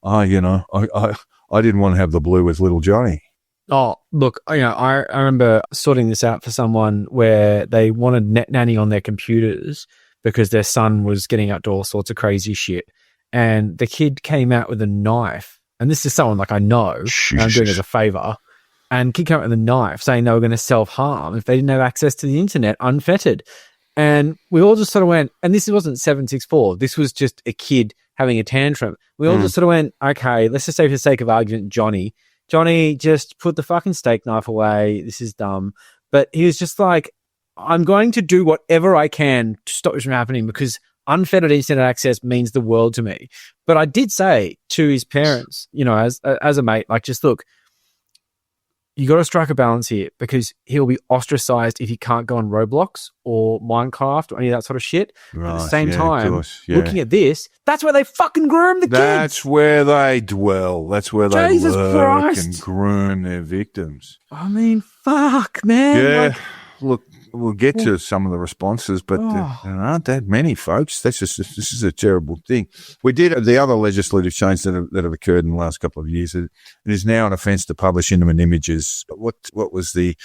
S7: I didn't want to have the blue with little Johnny.
S8: Oh, look, you know, I remember sorting this out for someone where they wanted net nanny on their computers because their son was getting up to all sorts of crazy shit. And the kid came out with a knife. And this is someone like I know, and I'm doing it as a favor. And kid came out with a knife saying they were going to self-harm if they didn't have access to the internet unfettered. And we all just sort of went, and this wasn't 764. This was just a kid having a tantrum. We all just sort of went, okay, let's just say for the sake of argument, Johnny, just put the fucking steak knife away. This is dumb. But he was just like, I'm going to do whatever I can to stop this from happening because unfettered internet access means the world to me. But I did say to his parents, you know, as a mate, like, just look, you got to strike a balance here because he'll be ostracized if he can't go on Roblox or Minecraft or any of that sort of shit. Right, at the same time, looking at this, that's where they fucking groom the kids.
S7: That's where they dwell. That's where they
S8: Jesus
S7: lurk
S8: Christ.
S7: and groom their victims.
S8: I mean, fuck, man.
S7: Yeah.
S8: Like,
S7: look, we'll get to some of the responses, but there aren't that many, folks. This is a terrible thing. We did the other legislative change that have occurred in the last couple of years. It is now an offence to publish intimate images. What was the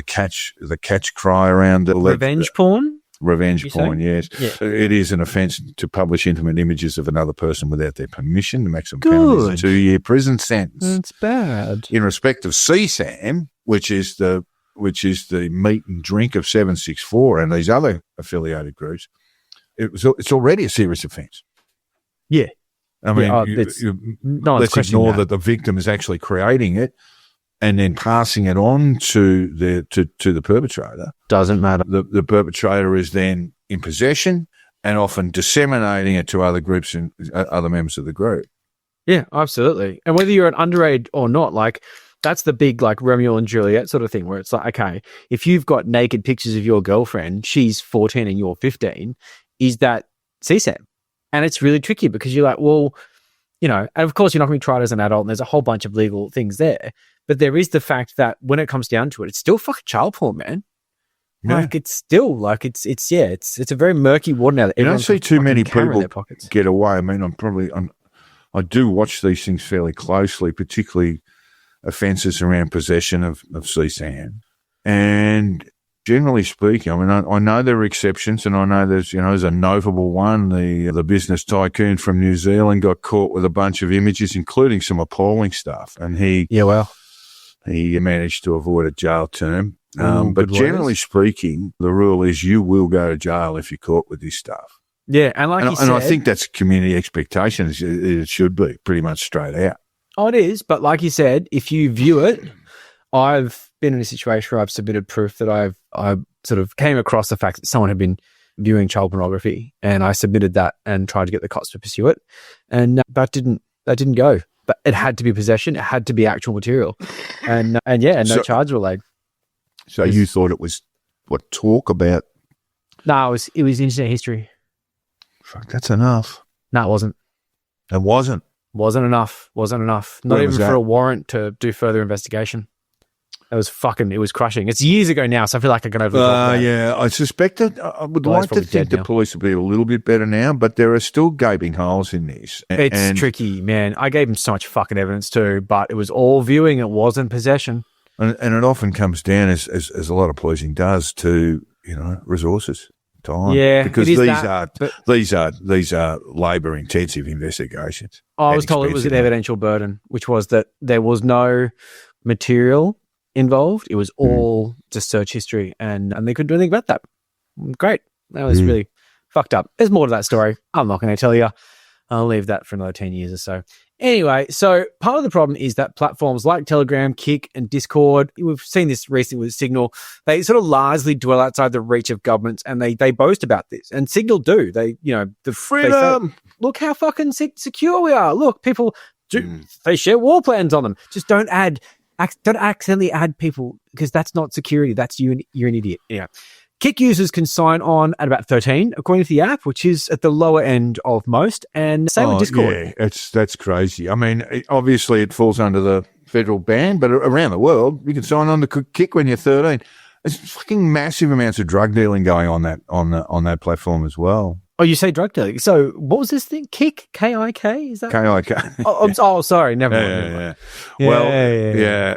S7: catch cry around it?
S8: Revenge porn?
S7: Revenge
S8: You
S7: porn,
S8: say?
S7: yes.
S8: Yeah.
S7: It is an offence to publish intimate images of another person without their permission. The maximum penalty is a
S8: Good.
S7: 2-year prison sentence.
S8: It's bad.
S7: In respect of CSAM, which is the meat and drink of 764 and these other affiliated groups, it's already a serious offence.
S8: Yeah.
S7: I mean,
S8: no one's
S7: let's
S8: questioning
S7: ignore
S8: that.
S7: that the victim is actually creating it and then passing it on to the perpetrator.
S8: Doesn't matter.
S7: The perpetrator is then in possession and often disseminating it to other groups and other members of the group.
S8: Yeah, absolutely. And whether you're an underage or not, like that's the big like Romeo and Juliet sort of thing where it's like, okay, if you've got naked pictures of your girlfriend, she's 14 and you're 15, is that CSAM? And it's really tricky because you're like, well, you know, and of course you're not going to be tried as an adult and there's a whole bunch of legal things there. But there is the fact that when it comes down to it, it's still fucking child porn, man.
S7: Yeah.
S8: Like it's still like it's a very murky water now. That
S7: You don't
S8: everyone's
S7: see
S8: got a
S7: too
S8: fucking
S7: many
S8: camera in
S7: people
S8: their pockets.
S7: get away. I mean, I do watch these things fairly closely, particularly offences around possession of CSAM. And generally speaking, I mean, I know there are exceptions, and I know there's a notable one. The business tycoon from New Zealand got caught with a bunch of images, including some appalling stuff, and he managed to avoid a jail term. But
S8: good
S7: generally speaking, the rule is you will go to jail if you're caught with this stuff.
S8: Yeah, and like you said,
S7: I think that's community expectations. It should be pretty much straight out.
S8: Oh, it is. But like you said, if you view it, I've been in a situation where I've submitted proof that I sort of came across the fact that someone had been viewing child pornography, and I submitted that and tried to get the cops to pursue it, and that didn't go. But it had to be possession. It had to be actual material, and no charges were laid.
S7: So you thought it was talk about?
S8: No, it was internet history.
S7: Fuck, that's enough.
S8: No, it wasn't.
S7: It wasn't.
S8: Wasn't enough. Not even for a warrant to do further investigation. It was crushing. It's years ago now, so I feel like I can overlook that.
S7: Yeah, I suspect that I would like to think the
S8: now.
S7: police will be a little bit better now, but there are still gaping holes in this.
S8: It's tricky, man. I gave him so much fucking evidence too, but it was all viewing. It wasn't possession.
S7: And it often comes down, as a lot of policing does, to resources, time.
S8: Yeah,
S7: because
S8: it is
S7: these are labour intensive investigations.
S8: I was told it was an evidential burden, which was that there was no material involved. It was all just search history, and they couldn't do anything about that. Great. That was really fucked up. There's more to that story. I'm not going to tell you. I'll leave that for another 10 years or so. Anyway, so part of the problem is that platforms like Telegram, Kik, and Discord, we've seen this recently with Signal, they sort of largely dwell outside the reach of governments, and they boast about this. And Signal do. They, the freedom. Look how fucking secure we are. Look, people do. They share war plans on them. Just don't accidentally add people, because that's not security. That's you're an idiot. Yeah. Kik users can sign on at about 13, according to the app, which is at the lower end of most, and same with Discord.
S7: Yeah, that's crazy. I mean, obviously it falls under the federal ban, but around the world, you can sign on to Kik when you're 13. There's fucking massive amounts of drug dealing going on that platform as well.
S8: Oh, you say drug dealing. So what was this thing? Kik? K-I-K? Is that?
S7: K-I-K.
S8: Sorry. Never mind.
S7: Yeah. Well,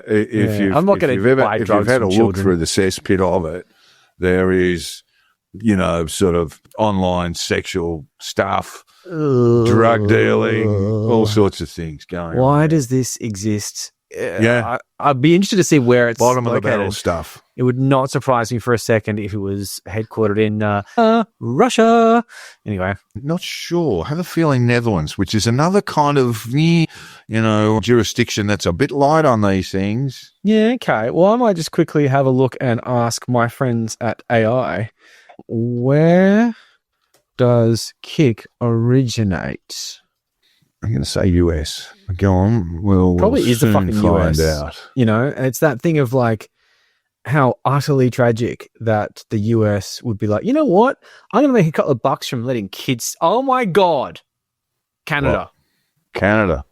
S7: if you've had a look through the cesspit of it, there is, sort of online sexual stuff, drug dealing, all sorts of things going on.
S8: Why does this exist?
S7: Yeah.
S8: I'd be interested to see where it's
S7: bottom
S8: located.
S7: of the barrel stuff.
S8: It would not surprise me for a second if it was headquartered in Russia. Anyway.
S7: Not sure. I have a feeling Netherlands, which is another kind of, jurisdiction that's a bit light on these things.
S8: Yeah, okay. Well, I might just quickly have a look and ask my friends at AI, where does Kik originate?
S7: I'm going to say US. Go on. We'll
S8: probably is the fucking
S7: find
S8: US.
S7: Out.
S8: And it's that thing of like how utterly tragic that the US would be like, you know what? I'm going to make a couple of bucks from letting kids. Oh my God. Canada.
S7: What? Canada.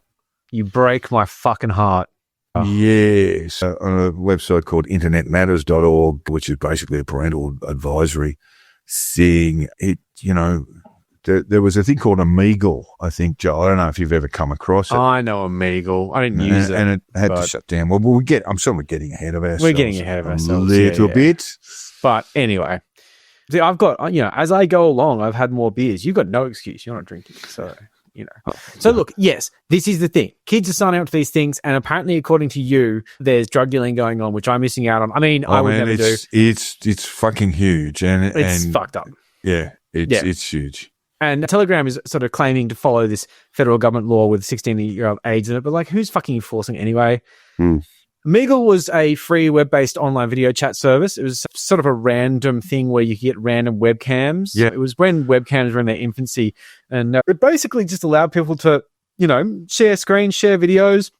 S8: You break my fucking heart. Oh.
S7: Yes. On a website called internetmatters.org, which is basically a parental advisory thing, there was a thing called Omegle, I think, Joe. I don't know if you've ever come across it.
S8: I know Omegle. I didn't use it.
S7: And it had to shut down. Well, I'm sort of getting ahead of ourselves.
S8: We're getting ahead of ourselves.
S7: A little bit.
S8: But anyway, See, I've got, as I go along, I've had more beers. You've got no excuse. You're not drinking. So, So look, yes, this is the thing. Kids are signing up to these things. And apparently, according to you, there's drug dealing going on, which I'm missing out on. I mean, I would never do.
S7: It's fucking huge. And
S8: it's fucked up.
S7: Yeah, it's huge.
S8: And Telegram is sort of claiming to follow this federal government law with 16-year-old age in it. But like, who's fucking enforcing it anyway? Omegle was a free web-based online video chat service. It was sort of a random thing where you could get random webcams.
S7: Yeah.
S8: It was when webcams were in their infancy. And it basically just allowed people to, share screens, share videos,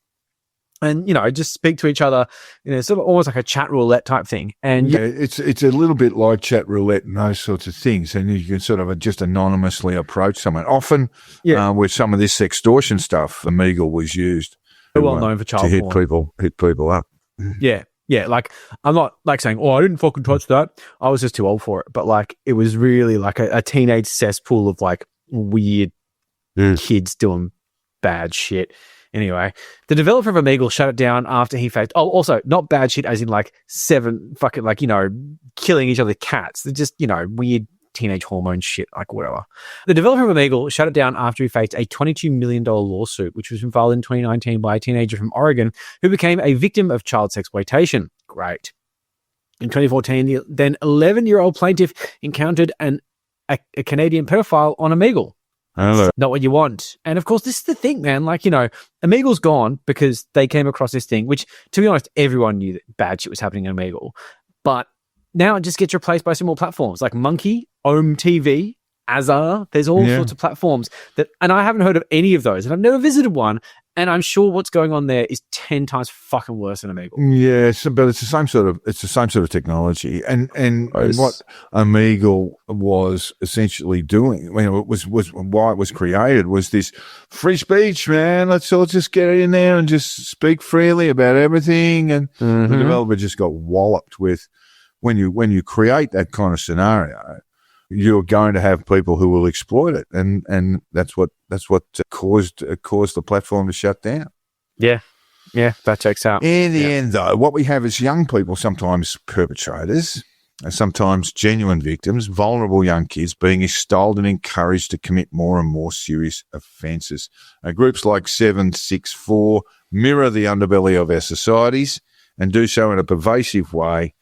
S8: and, just speak to each other, sort of almost like a chat roulette type thing. And
S7: it's a little bit like chat roulette and those sorts of things. And you can sort of just anonymously approach someone. Often with some of this extortion stuff, Omegle was used.
S8: Well known for child
S7: porn. Hit people up.
S8: Yeah. Like, I'm not like saying, I didn't fucking touch that. I was just too old for it. But like, it was really like a teenage cesspool of like weird kids doing bad shit. Anyway, the developer of Omegle shut it down after he faced, also not bad shit as in like 7 fucking like, killing each other's cats. They're just, weird teenage hormone shit, like whatever. The developer of Omegle shut it down after he faced a $22 million lawsuit, which was filed in 2019 by a teenager from Oregon who became a victim of child sexploitation. Great. In 2014, the then 11-year-old plaintiff encountered a Canadian pedophile on Omegle.
S7: Hello.
S8: Not what you want. And of course, this is the thing, man. Like, Omegle's gone because they came across this thing, which, to be honest, everyone knew that bad shit was happening on Omegle. But now it just gets replaced by some more platforms like Monkey, Om TV, Azar. There's all sorts of platforms and I haven't heard of any of those, and I've never visited one. And I'm sure what's going on there is 10 times fucking worse than Omegle.
S7: Yeah, but it's the same sort of technology, and what Omegle was essentially doing. I mean, it was why it was created was this free speech, man. Let's all just get in there and just speak freely about everything. And the developer just got walloped with when you create that kind of scenario, you're going to have people who will exploit it, and that's what caused the platform to shut down.
S8: Yeah, that checks out.
S7: In the end, though, what we have is young people, sometimes perpetrators, and sometimes genuine victims, vulnerable young kids being extolled and encouraged to commit more and more serious offences. Groups like 764 mirror the underbelly of our societies and do so in a pervasive way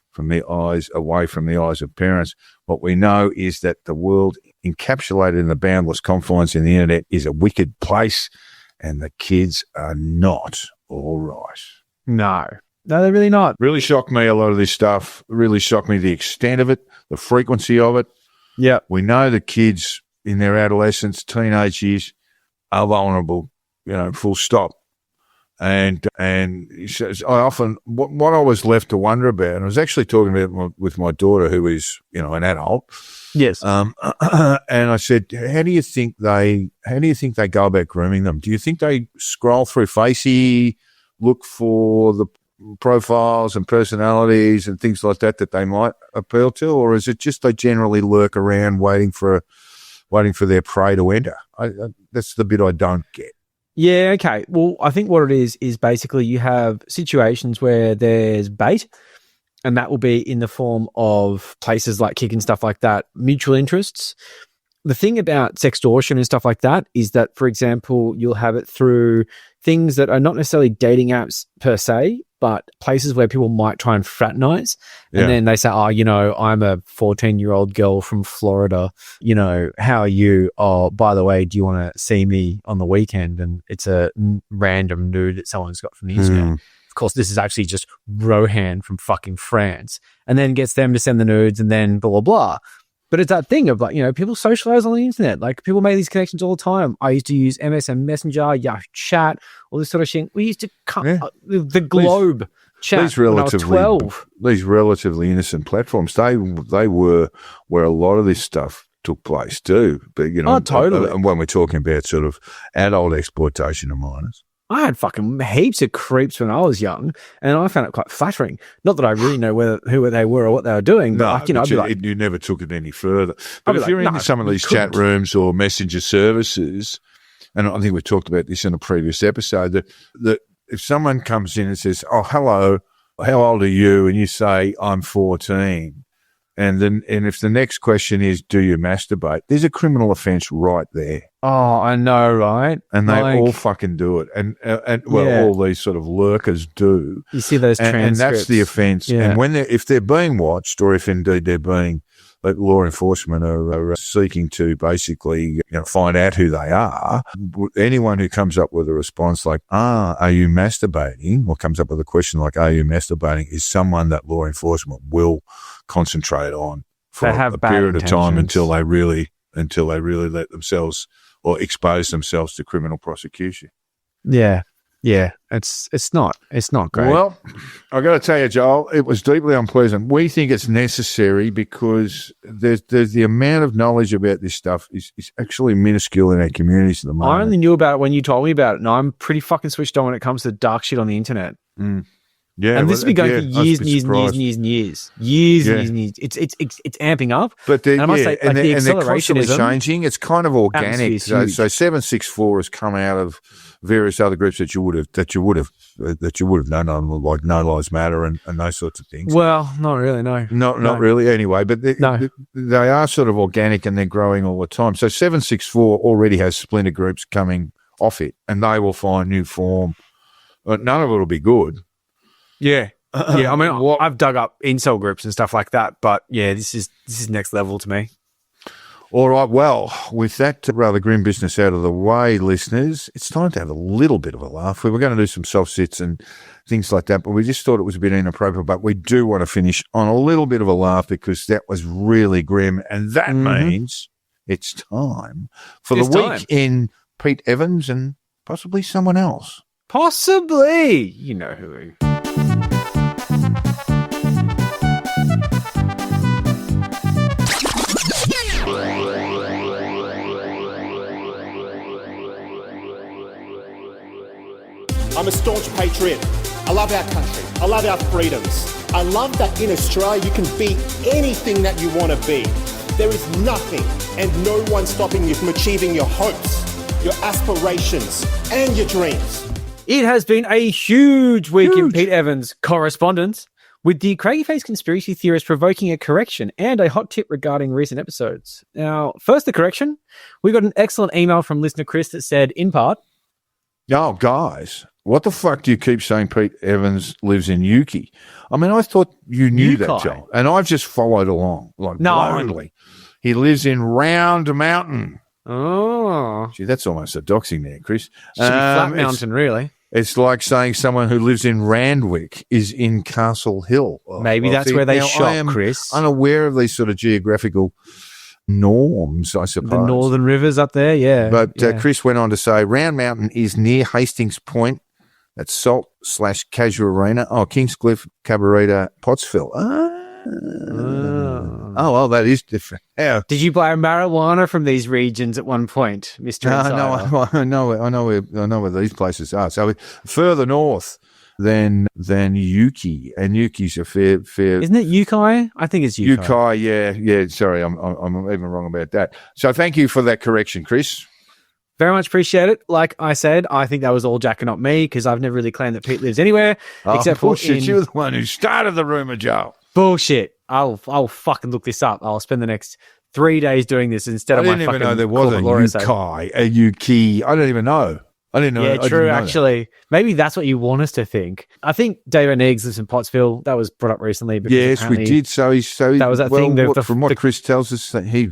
S7: away from the eyes of parents. What we know is that the world encapsulated in the boundless confines in the internet is a wicked place, and the kids are not all right.
S8: No, they're really not.
S7: Really shocked me, a lot of this stuff. Really shocked me, the extent of it, the frequency of it.
S8: Yeah.
S7: We know the kids in their adolescence, teenage years are vulnerable, full stop. And I often, what I was left to wonder about, and I was actually talking about with my daughter, who is, an adult.
S8: Yes.
S7: And I said, how do you think they go about grooming them? Do you think they scroll through Facey, look for the profiles and personalities and things like that they might appeal to, or is it just they generally lurk around waiting for their prey to enter? That's the bit I don't get.
S8: Yeah, okay. Well, I think what it is basically you have situations where there's bait, and that will be in the form of places like Kik and stuff like that, mutual interests. The thing about sextortion and stuff like that is that, for example, you'll have it through things that are not necessarily dating apps per se, but places where people might try and fraternize. And then they say, I'm a 14-year-old girl from Florida. How are you? Oh, by the way, do you want to see me on the weekend? And it's a random nude that someone's got from the Instagram. Of course, this is actually just Rohan from fucking France. And then gets them to send the nudes and then blah, blah, blah. But it's that thing of like, people socialize on the internet. Like people make these connections all the time. I used to use MSN Messenger, Yahoo Chat, all this sort of shit. We used to the Globe chat when I was 12.
S7: These relatively innocent platforms, they were where a lot of this stuff took place too. But,
S8: totally.
S7: And when we're talking about sort of adult exploitation of minors.
S8: I had fucking heaps of creeps when I was young, and I found it quite flattering. Not that I really know who they were or what they were doing, but
S7: you never took it any further. But if you're in some of these chat rooms or messenger services, and I think we talked about this in a previous episode, that if someone comes in and says, "Oh, hello, how old are you?" and you say, "I'm 14," And if the next question is, do you masturbate? There's a criminal offence right there.
S8: Oh, I know, right?
S7: And they
S8: Like,
S7: all fucking do it. And
S8: Yeah.
S7: all these sort of lurkers do.
S8: you see those
S7: And
S8: transcripts.
S7: that's the offence.
S8: Yeah.
S7: And if they're being watched, or if indeed they're being, like, law enforcement are seeking to basically find out who they are, anyone who comes up with a response like, are you masturbating? Or comes up with a question like, are you masturbating? Is someone that law enforcement will concentrate on for
S8: They have
S7: a
S8: bad
S7: period of time
S8: intentions.
S7: until they really let themselves or expose themselves to criminal prosecution.
S8: Yeah. It's not great.
S7: Well, I got to tell you, Joel, it was deeply unpleasant. We think it's necessary because there's the amount of knowledge about this stuff is actually minuscule in our communities at the moment.
S8: I only knew about it when you told me about it, and I'm pretty fucking switched on when it comes to dark shit on the internet.
S7: Yeah,
S8: And this has been going for
S7: I was
S8: years
S7: a
S8: and
S7: bit
S8: years and years
S7: surprised.
S8: and years and years. Years
S7: Yeah.
S8: and years and years. It's amping up.
S7: But
S8: And I must say, like, the
S7: they're constantly
S8: accelerationism-
S7: changing. It's kind of organic.
S8: Atmosphere's
S7: So
S8: huge.
S7: 764 has come out of various other groups that you would have known, like No Lives Matter and those sorts of things.
S8: Well, not really, no.
S7: Not really anyway, but
S8: No.
S7: they are sort of organic and they're growing all the time. So 764 already has splinter groups coming off it, and they will find new form. But none of it will be good.
S8: Yeah. Yeah, I mean, I've dug up incel groups and stuff like that, but yeah, this is next level to me.
S7: All right, well, with that rather grim business out of the way, listeners, it's time to have a little bit of a laugh. We were going to do some soft sits and things like that, but we just thought it was a bit inappropriate. But we do want to finish on a little bit of a laugh because that was really grim, and that means it's time for
S8: It's
S7: the
S8: time.
S7: week in Pete Evans and possibly someone else.
S8: Possibly. You know who.
S1: I'm a staunch patriot. I love our country. I love our freedoms. I love that in Australia you can be anything that you want to be. There is nothing and no one stopping you from achieving your hopes, your aspirations, and your dreams.
S8: It has been a huge week in Pete Evans' correspondence, with the craggy-faced conspiracy theorist provoking a correction and a hot tip regarding recent episodes. Now, first the correction. We got an excellent email from listener Chris that said, in part,
S7: Oh, guys, what the fuck do you keep saying Pete Evans lives in Yuki? I mean, I thought you knew that,
S8: Yuki.
S7: Joel, and I've just followed along, like
S8: No.
S7: blindly. He lives in Round Mountain.
S8: oh,
S7: Gee, that's almost a doxing there, Chris.
S8: should be Flat
S7: It's-
S8: Mountain, really.
S7: It's like saying someone who lives in Randwick is in Castle Hill. Oh,
S8: Maybe
S7: well,
S8: that's
S7: see,
S8: where they
S7: now
S8: shop,
S7: I am
S8: Chris.
S7: unaware of these sort of geographical norms, I suppose.
S8: The northern rivers up there, yeah.
S7: But
S8: yeah.
S7: Chris went on to say, Round Mountain is near Hastings Point. That's Salt/Casual Arena. Oh, Kingscliff, Cabarita, Pottsville. Oh, well, that is different. Yeah.
S8: Did you buy marijuana from these regions at one point, Mr.
S7: No, I know where these places are. So further north than Yuki, and Yuki's a fair.
S8: Isn't it Yukai? I think it's Yukai.
S7: Yukai, yeah. Sorry, I'm even wrong about that. So thank you for that correction, Chris.
S8: Very much appreciate it. Like I said, I think that was all Jack and not me because I've never really claimed that Pete lives anywhere except for
S7: bullshit.
S8: in
S7: You're the one who started the rumor, Joe.
S8: bullshit. I'll fucking look this up. I'll spend the next 3 days doing this instead
S7: I
S8: of my
S7: didn't even
S8: fucking
S7: know there was a
S8: corporate lawyer side.
S7: Yukai, a Yuki. I don't even know. I didn't know.
S8: Yeah,
S7: I didn't
S8: true.
S7: know that.
S8: Actually, maybe that's what you want us to think. I think David Negs lives in Pottsville. That was brought up recently. Because
S7: Yes, we
S8: apparently-
S7: did. So
S8: That was that thing,
S7: from what Chris tells us, that he's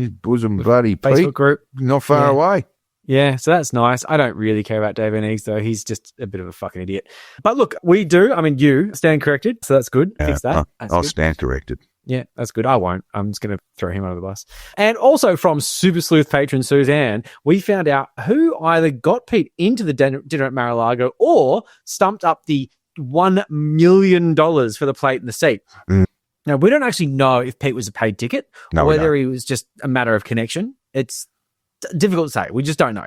S7: bosom bloody
S8: Facebook
S7: Pete,
S8: group.
S7: not far
S8: Yeah.
S7: away.
S8: Yeah, so that's nice. I don't really care about David Negs, though. He's just a bit of a fucking idiot. But look, we do. I mean, you stand corrected, so that's good. Fix that. That's
S7: I'll
S8: good.
S7: stand corrected.
S8: Yeah, that's good. I won't. I'm just going to throw him under the bus. And also from Super Sleuth patron Suzanne, we found out who either got Pete into the dinner at Mar-a-Lago or stumped up the $1 million for the plate and the seat.
S7: Mm.
S8: Now, we don't actually know if Pete was a paid ticket
S7: No,
S8: or
S7: we
S8: whether
S7: don't.
S8: he was just a matter of connection. It's difficult to say. We just don't know.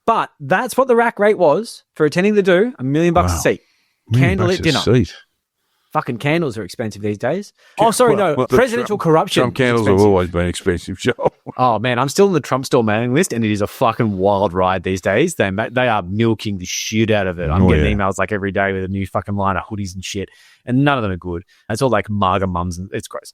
S8: But that's what the rack rate was for attending the do, $1 million a seat. Candlelit dinner.
S7: Seat.
S8: Fucking candles are expensive these days. Oh, sorry, no.
S7: Well,
S8: Presidential corruption.
S7: Trump
S8: is
S7: candles have
S8: expensive.
S7: always been expensive, Joe.
S8: Oh, man, I'm still on the Trump store mailing list, and it is a fucking wild ride these days. They are milking the shit out of it. I'm getting emails like every day with a new fucking line of hoodies and shit, and none of them are good. It's all like MAGA mums, and it's gross.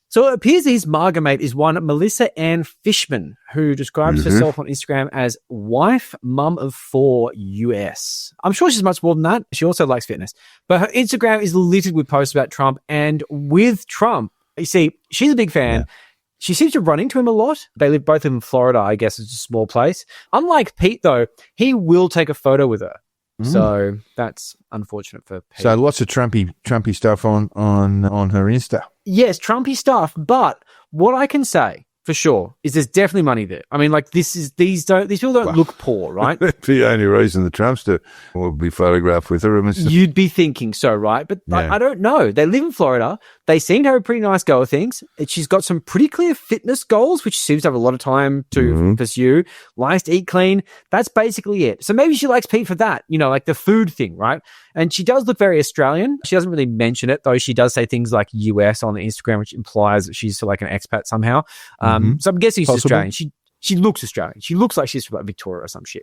S8: So it appears his MAGA mate is one Melissa Ann Fishman, who describes herself on Instagram as wife, mum of 4 US. I'm sure she's much more than that. She also likes fitness. But her Instagram is littered with posts about Trump. And with Trump, you see, she's a big fan. Yeah. She seems to run into him a lot. They live both in Florida, I guess it's a small place. Unlike Pete, though, he will take a photo with her. So that's unfortunate for Pete.
S7: So lots of Trumpy stuff on her Insta.
S8: Yes, Trumpy stuff. But what I can say for sure is there's definitely money there. I mean, like these people don't look poor, right?
S7: The only reason the Trumpster will be photographed with her.
S8: You'd be thinking so, right? But I don't know. They live in Florida. They seem to have a pretty nice go of things. She's got some pretty clear fitness goals, which she seems to have a lot of time to pursue. Likes to eat clean. That's basically it. So maybe she likes Pete for that, like the food thing, right? And she does look very Australian. She doesn't really mention it, though. She does say things like US on the Instagram, which implies that she's like an expat somehow. So I'm guessing she's Australian. She looks Australian. She looks like she's from like Victoria or some shit.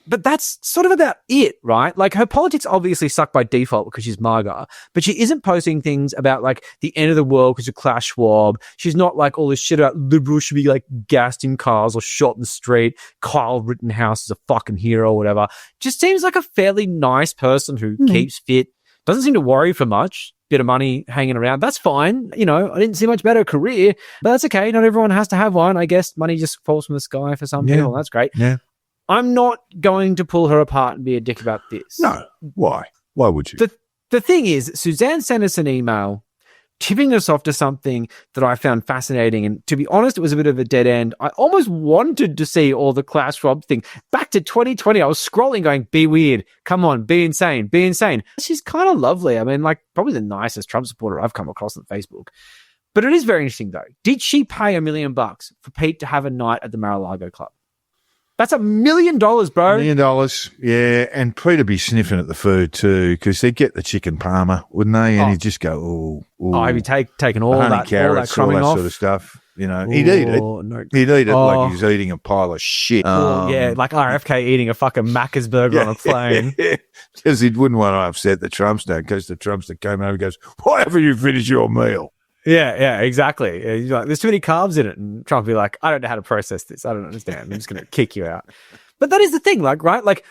S8: But that's sort of about it, right? Like her politics obviously suck by default because she's MAGA, but she isn't posting things about like the end of the world because of Klaus Schwab. She's not like all this shit about liberals should be like gassed in cars or shot in the street. Kyle Rittenhouse is a fucking hero or whatever. Just seems like a fairly nice person who keeps fit, doesn't seem to worry for much. Bit of money hanging around. That's fine. I didn't see much better career, but that's okay. Not everyone has to have one. I guess money just falls from the sky for some people. That's great.
S7: Yeah.
S8: I'm not going to pull her apart and be a dick about this.
S7: No. Why? Why would you?
S8: The thing is, Suzanne sent us an email tipping us off to something that I found fascinating. And to be honest, it was a bit of a dead end. I almost wanted to see all the Klaus Schwab thing. Back to 2020, I was scrolling going, be weird. Come on, be insane, be insane. She's kind of lovely. I mean, like probably the nicest Trump supporter I've come across on Facebook. But it is very interesting, though. Did she pay $1 million for Pete to have a night at the Mar-a-Lago club? That's $1 million, bro.
S7: $1 million, yeah. And Peter be sniffing at the food too, because they'd get the chicken parma, wouldn't they? And he'd just go,
S8: he'd be taking all that
S7: carrots,
S8: crumbing
S7: all that
S8: off.
S7: sort of stuff. He'd eat it.
S8: No.
S7: He'd eat it like he's eating a pile of shit.
S8: Like RFK eating a fucking Macca's burger on a plane.
S7: Because he wouldn't want to upset the Trumpster, because the Trumpster came over and goes, why haven't you finished your meal?
S8: Yeah, exactly. He's like, there's too many carbs in it. And Trump will be like, I don't know how to process this. I don't understand. I'm just going to kick you out. But that is the thing, like, right? Like,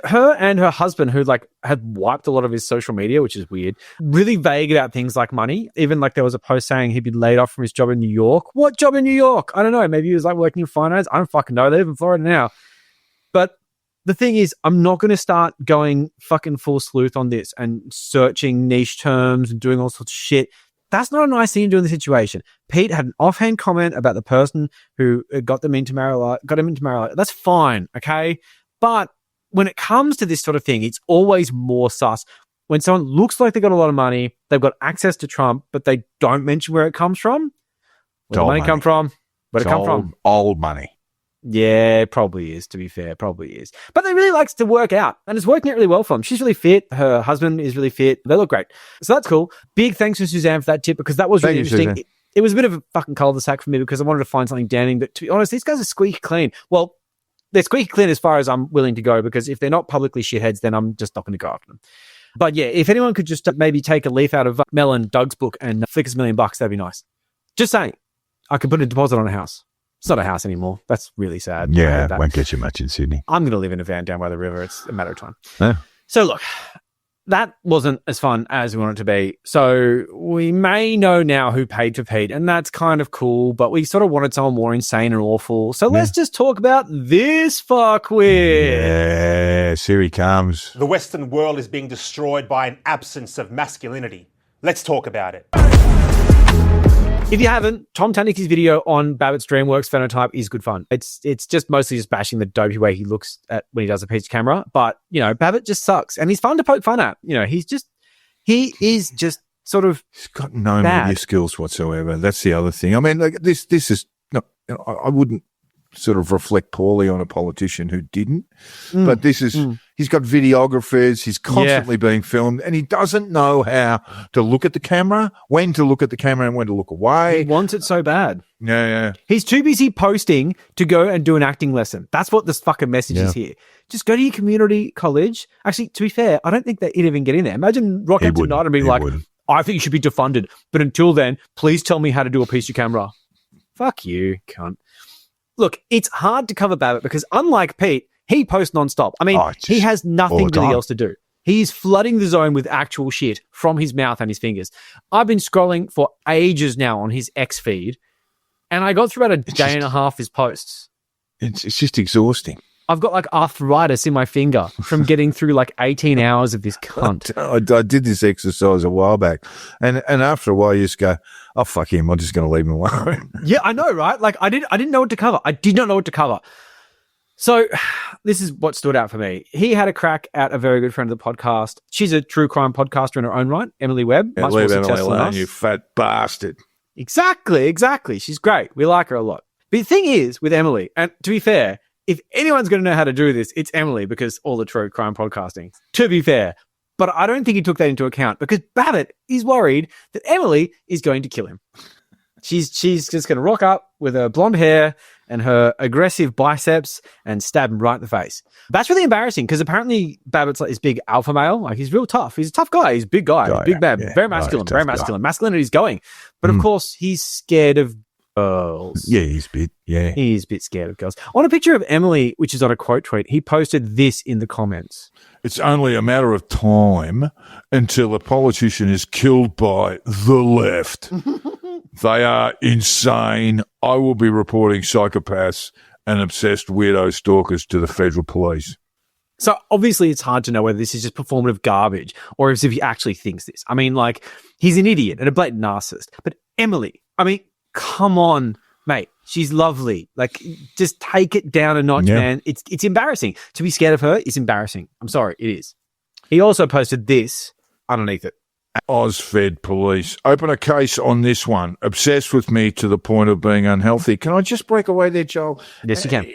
S8: her and her husband, who like had wiped a lot of his social media, which is weird, really vague about things like money. Even like there was a post saying he'd been laid off from his job in New York. What job in New York? I don't know. Maybe he was like working in finance. I don't fucking know. They live in Florida now. But the thing is, I'm not going to start going fucking full sleuth on this and searching niche terms and doing all sorts of shit. That's not a nice thing to do in the situation. Pete had an offhand comment about the person who got him into Mar-a-Lago. That's fine, okay? But when it comes to this sort of thing, it's always more sus. When someone looks like they've got a lot of money, they've got access to Trump, but they don't mention where it comes from. Where the money come from? Where'd it come from?
S7: Old money.
S8: Yeah, probably is, to be fair. Probably is. But they really likes to work out, and it's working out really well for them. She's really fit. Her husband is really fit. They look great. So that's cool. Big thanks to Suzanne for that tip, because that was really interesting. It was a bit of a fucking cul-de-sac for me, because I wanted to find something damning. But to be honest, these guys are squeaky clean. Well, they're squeaky clean as far as I'm willing to go, because if they're not publicly shitheads, then I'm just not going to go after them. But yeah, if anyone could just maybe take a leaf out of Mel and Doug's book and flick us $1 million, that'd be nice. Just saying. I could put a deposit on a house. It's not a house anymore. That's really sad.
S7: Yeah, it won't get you much in Sydney.
S8: I'm going to live in a van down by the river. It's a matter of time.
S7: Yeah.
S8: So look, that wasn't as fun as we wanted it to be. So we may know now who paid for Pete, and that's kind of cool, but we sort of wanted someone more insane and awful. So let's just talk about this fuckwit.
S7: Yeah, here he comes.
S1: The Western world is being destroyed by an absence of masculinity. Let's talk about it.
S8: If you haven't, Tom Tanicki's video on Babbitt's DreamWorks phenotype is good fun. It's just mostly just bashing the dopey way he looks at when he does a piece of camera. But, Babbitt just sucks. And he's fun to poke fun at. He is just sort of
S7: He's got no media skills whatsoever. That's the other thing. I mean, like this is, no, I wouldn't sort of reflect poorly on a politician who didn't. But this is, he's got videographers, he's constantly being filmed, and he doesn't know how to look at the camera, when to look at the camera and when to look away.
S8: He wants it so bad.
S7: Yeah.
S8: He's too busy posting to go and do an acting lesson. That's what this fucking message is here. Just go to your community college. Actually, to be fair, I don't think that he'd even get in there. Imagine rock up tonight and being like, I think you should be defunded. But until then, please tell me how to do a piece of camera. Fuck you, cunt. Look, it's hard to cover Babbitt because unlike Pete, he posts nonstop. I mean, he has nothing really else to do. He's flooding the zone with actual shit from his mouth and his fingers. I've been scrolling for ages now on his X feed, and I got through about a day and a half his posts.
S7: It's just exhausting.
S8: I've got like arthritis in my finger from getting through like 18 hours of this cunt.
S7: I did this exercise a while back, and after a while you just go, oh, fuck him, I'm just going to leave him alone.
S8: Yeah, I know, right? Like I didn't know what to cover. I did not know what to cover. So this is what stood out for me. He had a crack at a very good friend of the podcast. She's a true crime podcaster in her own right, Emily Webb.
S7: Yeah, leave Emily alone, you fat bastard.
S8: Exactly. She's great. We like her a lot. But the thing is with Emily, and to be fair, if anyone's going to know how to do this, it's Emily because all the true crime podcasting, to be fair. But I don't think he took that into account because Babbitt is worried that Emily is going to kill him. She's just going to rock up with her blonde hair and her aggressive biceps and stab him right in the face. That's really embarrassing because apparently Babbitt's like this big alpha male. Like he's real tough. He's a tough guy. He's a big guy, big man, very masculine, very masculine. Masculinity's going. But of course, he's scared of girls.
S7: Yeah, he's a bit
S8: scared of girls. On a picture of Emily, which is on a quote tweet, he posted this in the comments.
S7: It's only a matter of time until a politician is killed by the left. They are insane. I will be reporting psychopaths and obsessed weirdo stalkers to the federal police.
S8: So obviously it's hard to know whether this is just performative garbage or as if he actually thinks this. I mean, like, he's an idiot and a blatant narcissist. But Emily, I mean, come on, mate. She's lovely. Like, just take it down a notch, man. It's embarrassing. To be scared of her is embarrassing. I'm sorry, it is. He also posted this underneath it.
S7: Ozfed police. Open a case on this one. Obsessed with me to the point of being unhealthy. Can I just break away there, Joel?
S8: Yes, you can.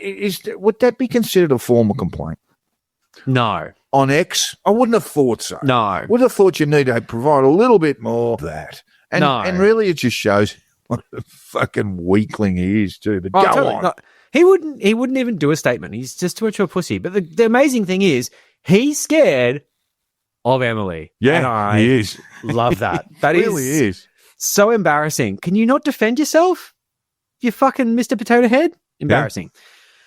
S7: Would that be considered a formal complaint?
S8: No.
S7: On X? I wouldn't have thought so.
S8: No.
S7: Would have thought you need to provide a little bit more of that. And really it just shows what a fucking weakling he is too. But go on.
S8: No, he wouldn't even do a statement. He's just too much of a pussy. But the amazing thing is he's scared of Emily.
S7: Yeah,
S8: and I
S7: he is.
S8: Love that. That
S7: really is
S8: so embarrassing. Can you not defend yourself? You fucking Mr. Potato Head? Embarrassing. Yeah.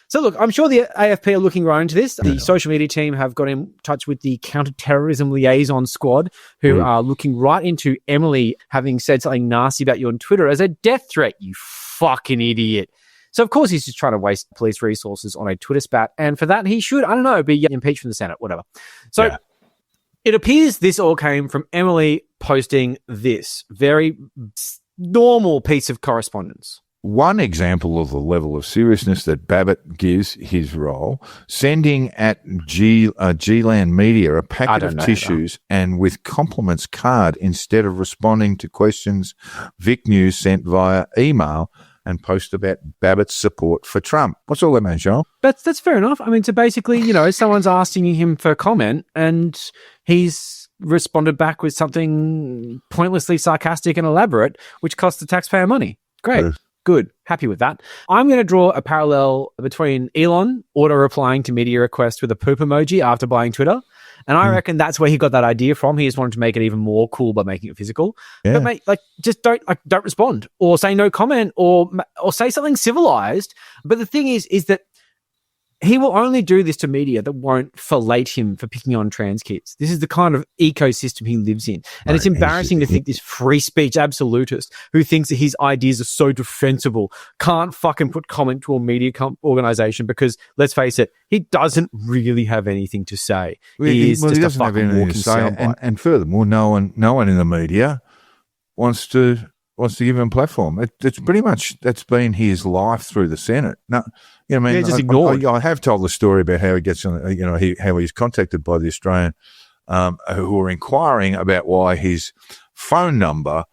S8: So look, I'm sure the AFP are looking right into this. The social media team have got in touch with the counter-terrorism liaison squad who are looking right into Emily having said something nasty about you on Twitter as a death threat, you fucking idiot. So, of course, he's just trying to waste police resources on a Twitter spat. And for that, he should, I don't know, be impeached from the Senate, whatever. So it appears this all came from Emily posting this very normal piece of correspondence.
S7: One example of the level of seriousness that Babbitt gives his role, sending at G-Land Media a packet of tissues and with compliments card instead of responding to questions Vic News sent via email and post about Babbitt's support for Trump. What's all that mean, Joel?
S8: That's fair enough. I mean, so basically, someone's asking him for a comment and he's responded back with something pointlessly sarcastic and elaborate, which costs the taxpayer money. Great. Good. Happy with that. I'm going to draw a parallel between Elon auto-replying to media requests with a poop emoji after buying Twitter. And I reckon that's where he got that idea from. He just wanted to make it even more cool by making it physical. Yeah. But mate, just don't respond or say no comment or say something civilized. But the thing is that he will only do this to media that won't fillet him for picking on trans kids. This is the kind of ecosystem he lives in. And it's embarrassing to think this free speech absolutist who thinks that his ideas are so defensible can't fucking put comment to a media organization because, let's face it, he doesn't really have anything to say. He doesn't have anything to say.
S7: And furthermore, no one in the media wants to give him a platform. It's pretty much, that's been his life through the Senate. No,
S8: just ignored.
S7: I have told the story about how he gets on, how he's contacted by the Australian who are inquiring about why his phone number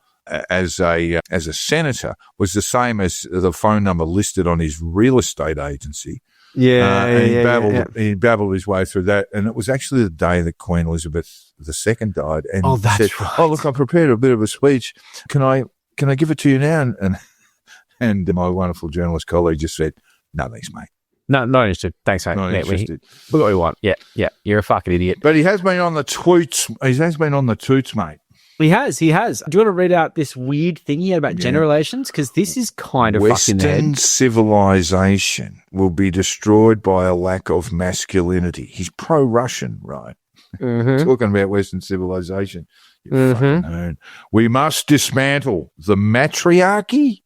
S7: as a senator was the same as the phone number listed on his real estate agency. He babbled his way through that, and it was actually the day that Queen Elizabeth II died. And
S8: that's
S7: said,
S8: right.
S7: "Oh, look, I prepared a bit of a speech. Can I give it to you now?" And my wonderful journalist colleague just said, "No, thanks, mate.
S8: No, not interested. Thanks, mate.
S7: Not interested.
S8: We got what we want. Yeah. You're a fucking idiot."
S7: But he has been on the tweets. He has been on the toots, mate.
S8: He has. Do you want to read out this weird thing he had about gender relations? Because this is kind of fucking the
S7: Western
S8: head.
S7: civilization will be destroyed by a lack of masculinity. He's pro-Russian, right? Talking about Western civilization. You fucking heard. We must dismantle the matriarchy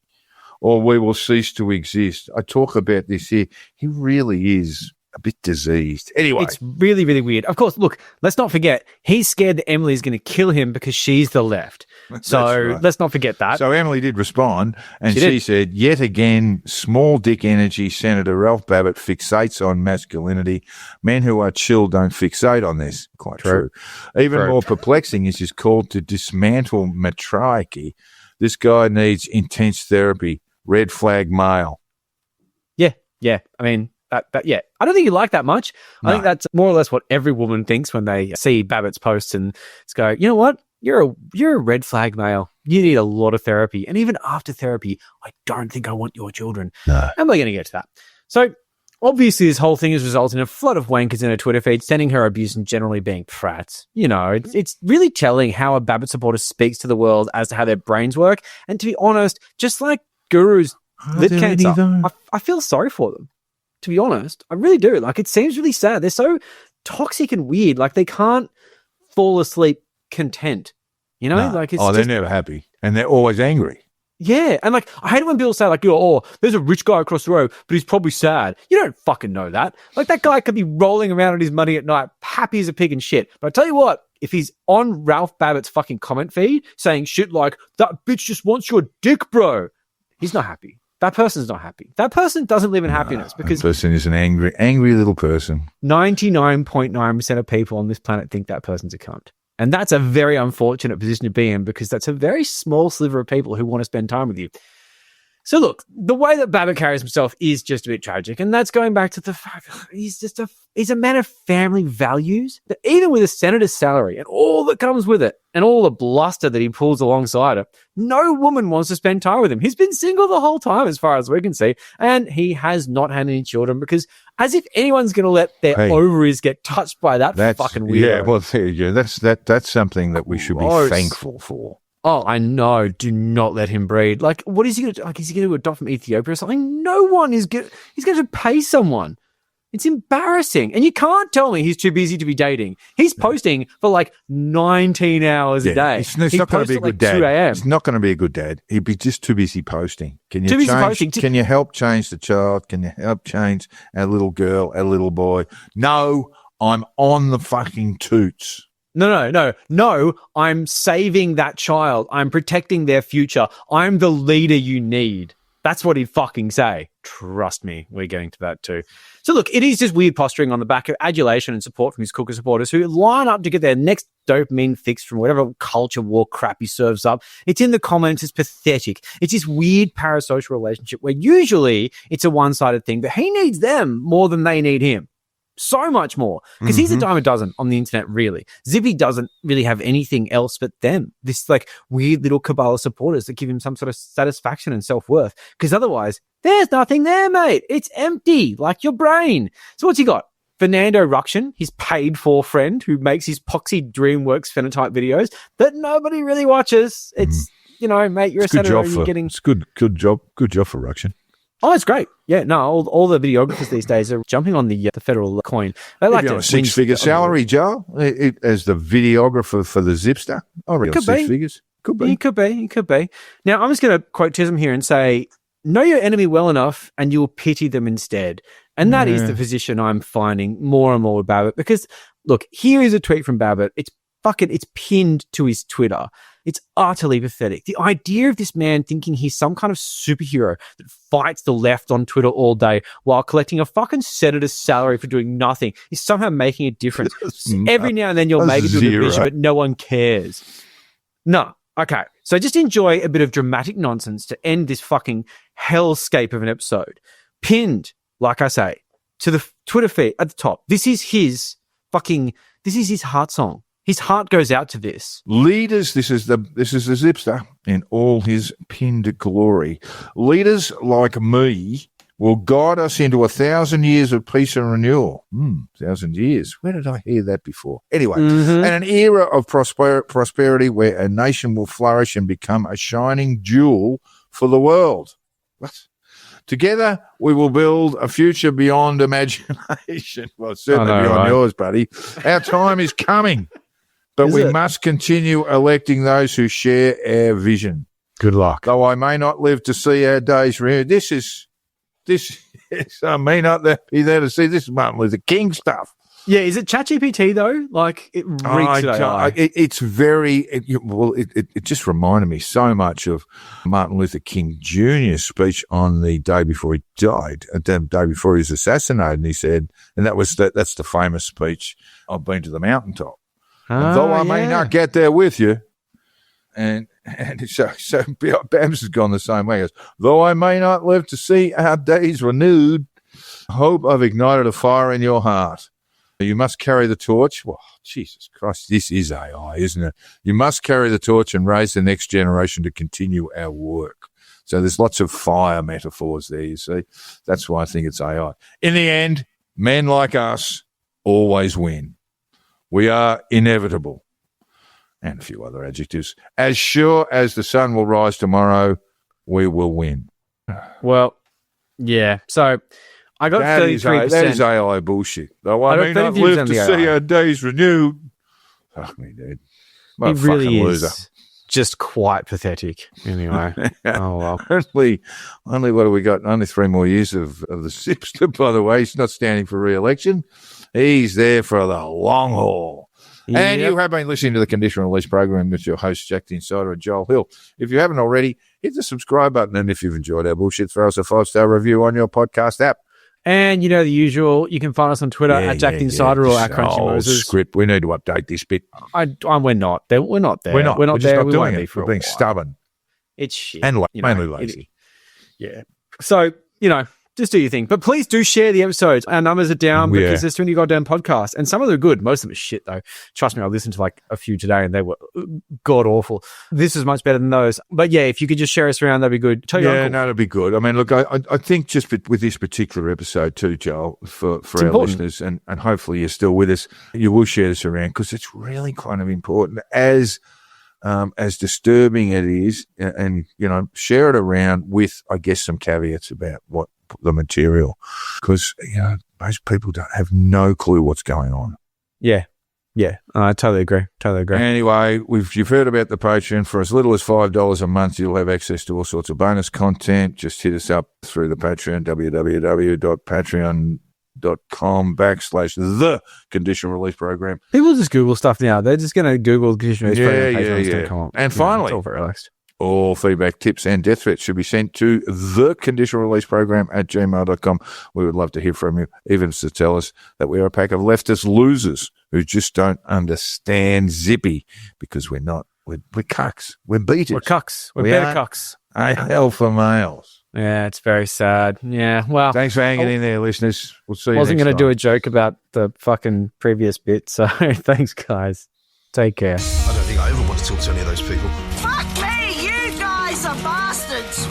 S7: or we will cease to exist. I talk about this here. He really is a bit diseased. Anyway.
S8: It's really, really weird. Of course, look, let's not forget, he's scared that Emily is going to kill him because she's the left. So
S7: right.
S8: let's not forget that.
S7: So Emily did respond, and
S8: She
S7: she
S8: did.
S7: said, yet again, small dick energy Senator Ralph Babbitt fixates on masculinity. Men who are chill don't fixate on this. Quite true. Even more perplexing is his call to dismantle matriarchy. This guy needs intense therapy. Red flag male.
S8: Yeah. I mean, yeah. I don't think you like that much. I think that's more or less what every woman thinks when they see Babbitt's posts and it's go, you know what? You're a red flag male. You need a lot of therapy. And even after therapy, I don't think I want your children.
S7: No.
S8: And we're going to get to that. So obviously this whole thing has resulted in a flood of wankers in her Twitter feed, sending her abuse and generally being prats. You know, it's really telling how a Babbitt supporter speaks to the world as to how their brains work. And to be honest, just like gurus lip cancer, I feel sorry for them. To be honest, I really do. Like, it seems really sad. They're so toxic and weird. Like, they can't fall asleep content. You know, like it's
S7: they're never happy, and they're always angry.
S8: Yeah, and like I hate it when people say like, "Oh, there's a rich guy across the road, but he's probably sad." You don't fucking know that. Like that guy could be rolling around on his money at night, happy as a pig and shit. But I tell you what, if he's on Ralph Babbitt's fucking comment feed saying shit like "that bitch just wants your dick, bro," he's not happy. That person's not happy. That person doesn't live in happiness because
S7: that person is an angry little person.
S8: 99.9% of people on this planet think that person's a cunt. And that's a very unfortunate position to be in because that's a very small sliver of people who want to spend time with you. So look, the way that Babbitt carries himself is just a bit tragic. And that's going back to the fact he's a man of family values that even with a senator's salary and all that comes with it and all the bluster that he pulls alongside it, no woman wants to spend time with him. He's been single the whole time as far as we can see. And he has not had any children because as if anyone's going to let their ovaries get touched by that fucking weirdo.
S7: Yeah, well, there you go. That's something that we should be thankful for.
S8: Oh, I know. Do not let him breed. Like, what is he going to do? Like, is he going to adopt from Ethiopia or something? No one is going. He's going to pay someone. It's embarrassing. And you can't tell me he's too busy to be dating. He's posting for like 19 hours a day.
S7: It's not going to be a good dad.
S8: 2 a.m.
S7: It's not going to be a good dad. He'd be just too busy posting. Can you
S8: Can
S7: you help change the child? Can you help change our little girl, our little boy? No, I'm on the fucking toots.
S8: No. I'm saving that child. I'm protecting their future. I'm the leader you need. That's what he'd fucking say. Trust me, we're getting to that too. So look, it is just weird posturing on the back of adulation and support from his cooker supporters who line up to get their next dopamine fix from whatever culture war crap he serves up. It's in the comments. It's pathetic. It's this weird parasocial relationship where usually it's a one-sided thing, but he needs them more than they need him. So much more. Because he's a dime a dozen on the internet, really. Zippy doesn't really have anything else but them. This like weird little cabal of supporters that give him some sort of satisfaction and self-worth. Because otherwise, there's nothing there, mate. It's empty, like your brain. So what's he got? Fernando Ruction, his paid-for friend who makes his Poxy DreamWorks phenotype videos that nobody really watches. It's, you know, mate, you're a senator and you're getting...
S7: It's good job for Ruction.
S8: Oh, it's great. Yeah, no, all the videographers these days are jumping on the federal coin. They like
S7: a six-figure salary, Joe, as the videographer for the Zipster. Oh, really? Six figures? Could be.
S8: He could be. Now, I'm just going to quote Tism here and say, know your enemy well enough and you'll pity them instead. And that is the position I'm finding more and more with Babbitt. Because, look, here is a tweet from Babbitt. It's pinned to his Twitter. It's utterly pathetic. The idea of this man thinking he's some kind of superhero that fights the left on Twitter all day while collecting a fucking senator's salary for doing nothing is somehow making a difference. Every now and then you'll make it to a division, but no one cares. No. Okay. So just enjoy a bit of dramatic nonsense to end this fucking hellscape of an episode. Pinned, like I say, to the Twitter feed at the top. This is his heart song. His heart goes out to this.
S7: Leaders, this is the Zipster in all his pinned glory. Leaders like me will guide us into 1,000 years of peace and renewal. 1,000 years. Where did I hear that before? Anyway, and an era of prosperity where a nation will flourish and become a shining jewel for the world. What? Together, we will build a future beyond imagination. Well, certainly beyond yours, buddy. Our time is coming, but we must continue electing those who share our vision.
S8: Good luck.
S7: Though I may not live to see our days renewed. I may not be there to see. This is Martin Luther King stuff.
S8: Yeah, is it ChatGPT though? Like it reeks of AI.
S7: It's very. It just reminded me so much of Martin Luther King Jr.'s speech on the day before he died, the day before he was assassinated. And he said, and that's the famous speech. I've been to the mountaintop, and though I may not get there with you, and so Babs has gone the same way. He goes, though I may not live to see our days renewed, hope I've ignited a fire in your heart. You must carry the torch. Well, Jesus Christ, this is AI, isn't it? You must carry the torch and raise the next generation to continue our work. So there's lots of fire metaphors there, you see. That's why I think it's AI. In the end, men like us always win. We are inevitable. And a few other adjectives. As sure as the sun will rise tomorrow, we will win.
S8: Well, yeah. So I got 33%.
S7: That is AI bullshit. Though I may not live to see our days renewed. Fuck me, dude.
S8: He really is just quite pathetic. Anyway. Oh, well.
S7: Only what have we got? Only 3 more years of the Sipster, by the way. He's not standing for re-election. He's there for the long haul. And you have been listening to the Conditional Release program with your host, Jack the Insider and Joel Hill. If you haven't already, hit the subscribe button. And if you've enjoyed our bullshit, throw us a 5-star review on your podcast app.
S8: And you know the usual. You can find us on Twitter at Jack the Insider or at Crunchy Moses.
S7: Script. We need to update this bit.
S8: We're not there. We're not there.
S7: We're not
S8: We're
S7: just
S8: there.
S7: not doing it. We're being stubborn.
S8: It's shit.
S7: And mainly lazy.
S8: Yeah. So, just do your thing. But please do share the episodes. Our numbers are down because there's too many goddamn podcasts. And some of them are good. Most of them are shit, though. Trust me, I listened to like a few today and they were god-awful. This is much better than those. But yeah, if you could just share us around, that'd be good. Tell your uncle.
S7: No, that'd be good. I mean, look, I think just with this particular episode too, Joel, for our listeners, and hopefully you're still with us, you will share this around because it's really kind of important as disturbing it is, and share it around with, I guess, some caveats about what the material, because most people don't have no clue what's going on.
S8: Yeah, I totally agree.
S7: Anyway, you've heard about the Patreon. For as little as $5 a month, you'll have access to all sorts of bonus content. Just hit us up through the Patreon, www.patreon.com/the Conditional Release Program.
S8: People just Google stuff now. They're just going to Google Conditional Release Program.
S7: And finally,
S8: it's all very relaxed.
S7: All feedback, tips, and death threats should be sent to the Conditional Release Program at gmail.com. We would love to hear from you, even to tell us that we are a pack of leftist losers who just don't understand zippy, because we're not. We're cucks. We're beaters.
S8: We're cucks. We're better cucks.
S7: Alpha males.
S8: Yeah, it's very sad. Yeah, well.
S7: Thanks for hanging in there, listeners. We'll see you next time.
S8: Wasn't going to do a joke about the fucking previous bit, so thanks, guys. Take care.
S9: I don't think I ever want to talk to any of those people.
S10: Fuck me, you guys are bastards.